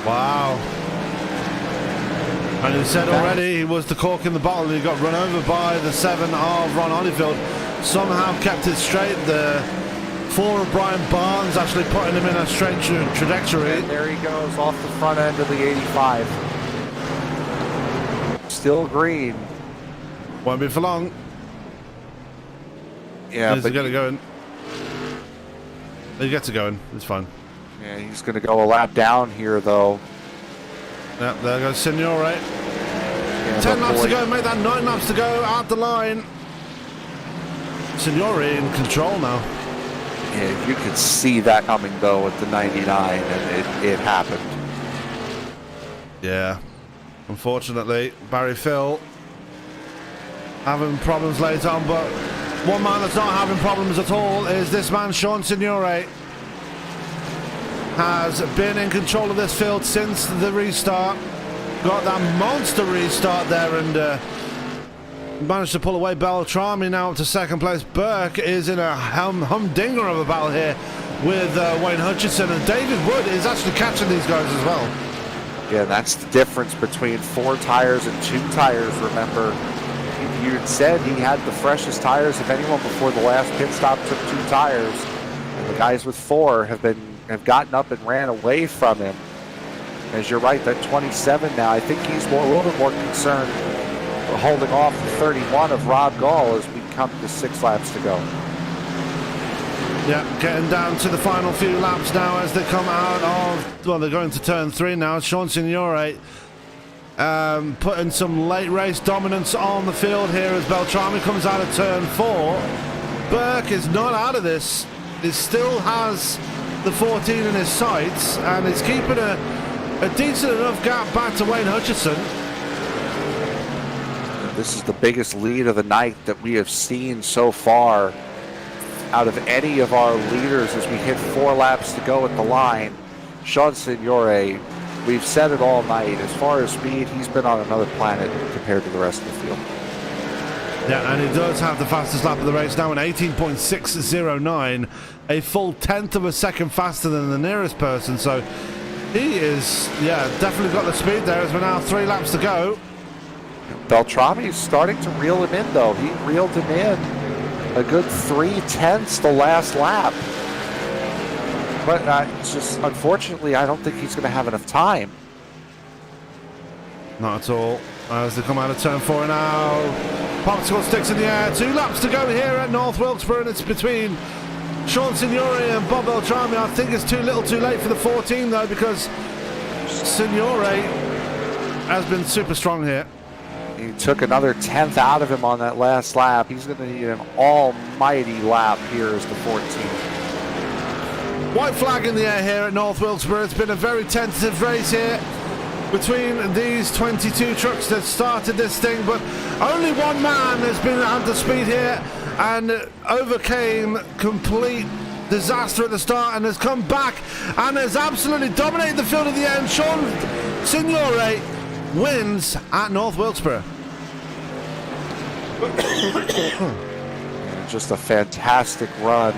Speaker 1: Wow. And he said already he was the cork in the bottle. He got run over by the 7 of Ron Holyfield. Somehow kept it straight. The 4 of Brian Barnes actually putting him in a straight trajectory.
Speaker 2: And there he goes off the front end of the 85. Still green.
Speaker 1: Won't be for long.
Speaker 2: Yeah,
Speaker 1: he's going to go in. He gets it going. It's fine.
Speaker 2: Yeah, he's going to go a lap down here, though.
Speaker 1: Yep, there goes Signore.
Speaker 2: Yeah,
Speaker 1: 10 laps to go. Make that 9 laps to go out the line. Signore in control now.
Speaker 2: Yeah, you could see that coming, though, with the 99, and it happened.
Speaker 1: Yeah. Unfortunately, Barry Phil having problems later on, but one man that's not having problems at all is this man, Sean Signore. Has been in control of this field since the restart. Got that monster restart there and managed to pull away Beltrami now up to second place. Burke is in a humdinger of a battle here with Wayne Hutchison, and David Wood is actually catching these guys as well.
Speaker 2: Yeah, that's the difference between 4 tires and 2 tires, remember. You had said he had the freshest tires of anyone before the last pit stop took 2 tires. And the guys with 4 have gotten up and ran away from him. As you're right, that 27 now, I think he's a little bit more concerned holding off the 31 of Rob Gall as we come to 6 laps to go.
Speaker 1: Yeah, getting down to the final few laps now as they come out of, well, they're going to turn 3 now. Sean Signore putting some late race dominance on the field here as Beltrami comes out of turn 4. Burke is not out of this. He still has the 14 in his sights and is keeping a decent enough gap back to Wayne Hutchison.
Speaker 2: This is the biggest lead of the night that we have seen so far out of any of our leaders as we hit 4 laps to go at the line. Sean Signore, we've said it all night. As far as speed, he's been on another planet compared to the rest of the field.
Speaker 1: Yeah, and he does have the fastest lap of the race now in 18.609, a full 1/10 of a second faster than the nearest person. So he is, yeah, definitely got the speed there as we're now 3 laps to go.
Speaker 2: Beltrami's starting to reel him in, though. He reeled him in a good 3/10 the last lap. But it's just, unfortunately, I don't think he's going to have enough time.
Speaker 1: Not at all. As they come out of turn 4 now, popsicle sticks in the air. 2 laps to go here at North Wilkesboro, and it's between Sean Signore and Bob Beltrami. I think it's too little too late for the 14, though, because Signore has been super strong here.
Speaker 2: He took another 1/10 out of him on that last lap. He's going to need an almighty lap here as the 14th.
Speaker 1: White flag in the air here at North Wilkesboro. It's been a very tentative race here between these 22 trucks that started this thing, but only one man has been under speed here and overcame complete disaster at the start and has come back and has absolutely dominated the field at the end. Sean Signore wins at North Wilkesboro.
Speaker 2: Just a fantastic run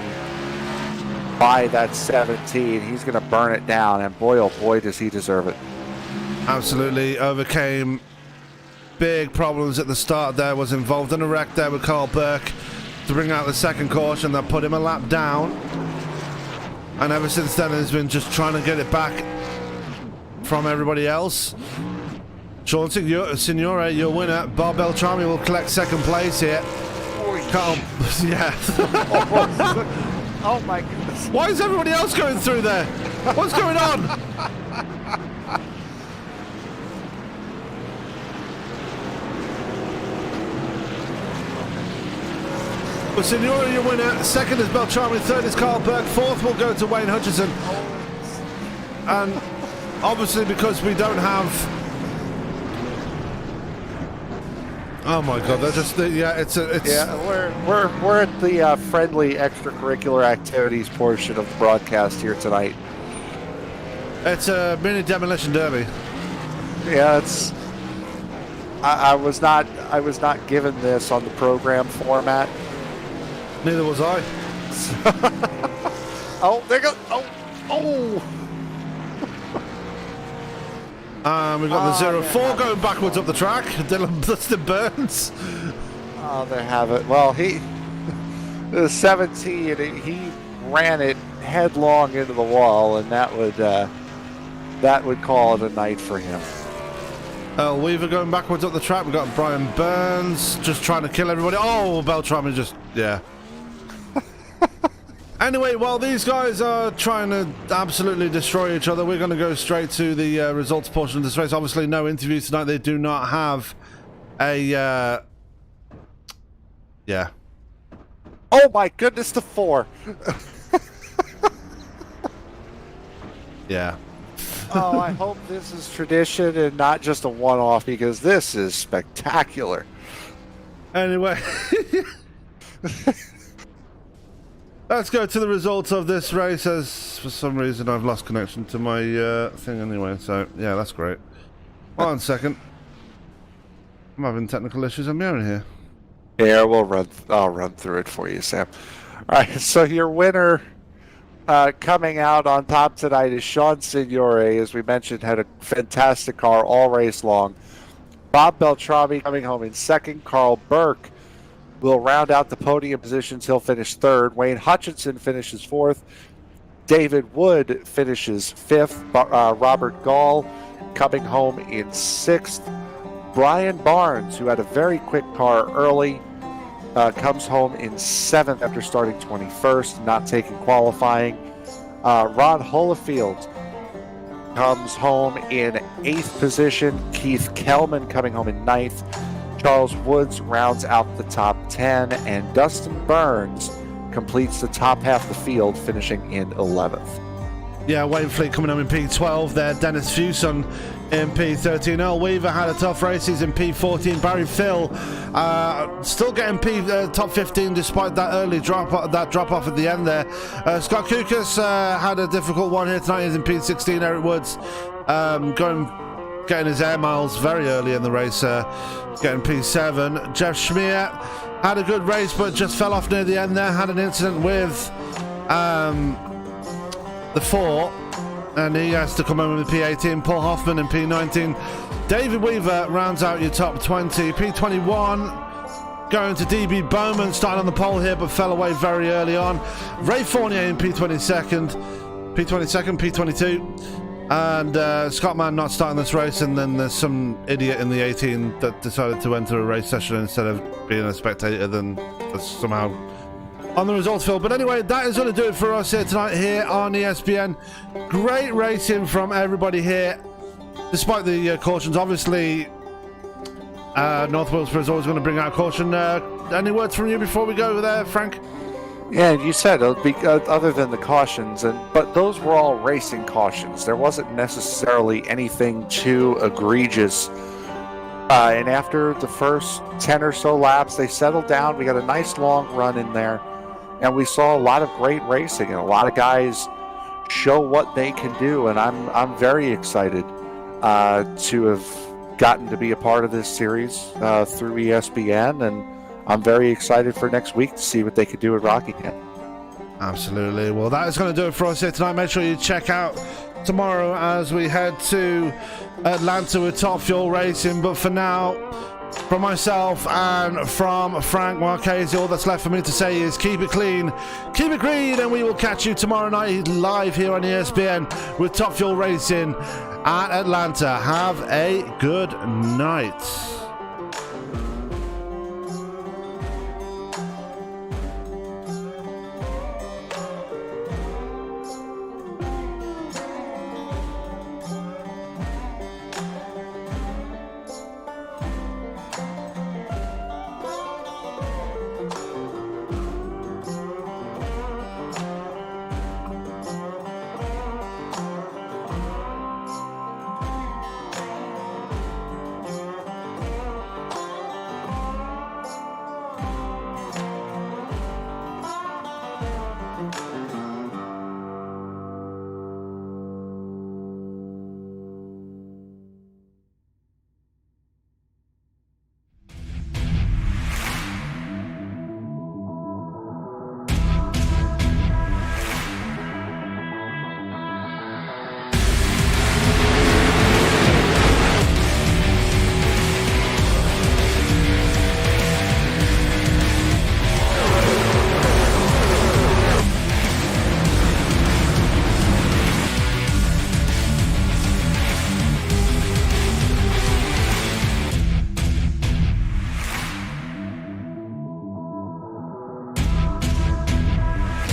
Speaker 2: by that 17. He's going to burn it down, and boy, oh boy, does he deserve it.
Speaker 1: Absolutely overcame big problems at the start there, was involved in a wreck there with Karl Burke to bring out the second caution that put him a lap down, and ever since then has been just trying to get it back from everybody else. Sean Signore, your winner. Bob Beltrami will collect second place here. Karl, yeah.
Speaker 2: Oh my goodness.
Speaker 1: Why is everybody else going through there? What's going on? Well, Signore, your winner. Second is Beltrami. Third is Karl Burke. Fourth will go to Wayne Hutchison. And obviously, because we don't have. Oh my God! They're just it's
Speaker 2: yeah. We're at the friendly extracurricular activities portion of the broadcast here tonight.
Speaker 1: It's a mini demolition derby.
Speaker 2: Yeah, it's. I was not given this on the program format.
Speaker 1: Neither was I.
Speaker 2: Oh, there goes. Oh.
Speaker 1: We've got the 04 going backwards up the track. Dylan Dustin Burns.
Speaker 2: Oh, there have it. Well, the 17, he ran it headlong into the wall, and that would call it a night for him.
Speaker 1: Weaver going backwards up the track. We've got Brian Burns just trying to kill everybody. Oh, Beltrami just, yeah. Anyway, while these guys are trying to absolutely destroy each other, we're going to go straight to the results portion of this race. Obviously, no interviews tonight. They do not have a... yeah.
Speaker 2: Oh my goodness, the 4.
Speaker 1: Yeah.
Speaker 2: Oh, I hope this is tradition and not just a one-off, because this is spectacular.
Speaker 1: Anyway... Let's go to the results of this race, as for some reason I've lost connection to my thing anyway, so yeah, that's great. 1 second. I'm having technical issues on my own here.
Speaker 2: Yeah, I'll run through it for you, Sam. All right, so your winner coming out on top tonight is Sean Signore. As we mentioned, had a fantastic car all race long. Bob Beltrami coming home in second. Karl Burke will round out the podium positions. He'll finish third. Wayne Hutchison finishes fourth. David Wood finishes 5th. Robert Gall coming home in 6th. Brian Barnes, who had a very quick car early, comes home in 7th after starting 21st, not taking qualifying. Ron Holofield comes home in 8th position. Keith Kellman coming home in 9th. Charles Woods rounds out the top 10, and Dustin Burns completes the top half of the field, finishing in 11th.
Speaker 1: Yeah, Wainfleet coming home in P12 there. Dennis Fuson in P13. Earl Weaver had a tough race. He's in P14. Barry Phil still getting top 15 despite that early drop off at the end there. Scott Kukas had a difficult one here tonight. He's in P16. Eric Woods getting his air miles very early in the race, getting P7. Jeff Schmier had a good race but just fell off near the end there. Had an incident with the 4, and he has to come home with P18. Paul Hoffman in P19. David Weaver rounds out your top 20. P21 going to DB Bowman, starting on the pole here but fell away very early on. Ray Fournier in P22, P22, and Scott Mann not starting this race, and then there's some idiot in the 18 that decided to enter a race session instead of being a spectator, then somehow on the results field. But anyway, that is going to do it for us here tonight here on ESPN. Great racing from everybody here, despite the cautions. Obviously, North Wilkesboro is always going to bring out caution. Any words from you before we go there, Frank?
Speaker 2: Yeah, you said other than the cautions, but those were all racing cautions. There wasn't necessarily anything too egregious. And after the first 10 or so laps, they settled down. We got a nice long run in there. And we saw a lot of great racing, and a lot of guys show what they can do. And I'm very excited to have gotten to be a part of this series through ESPN, and I'm very excited for next week to see what they could do at Rockingham. Absolutely.
Speaker 1: Well, that is going to do it for us here tonight. Make sure you check out tomorrow as we head to Atlanta with Top Fuel Racing. But for now, from myself and from Frank Marchese, all that's left for me to say is keep it clean, keep it green, and we will catch you tomorrow night live here on ESPN with Top Fuel Racing at Atlanta. Have a good night.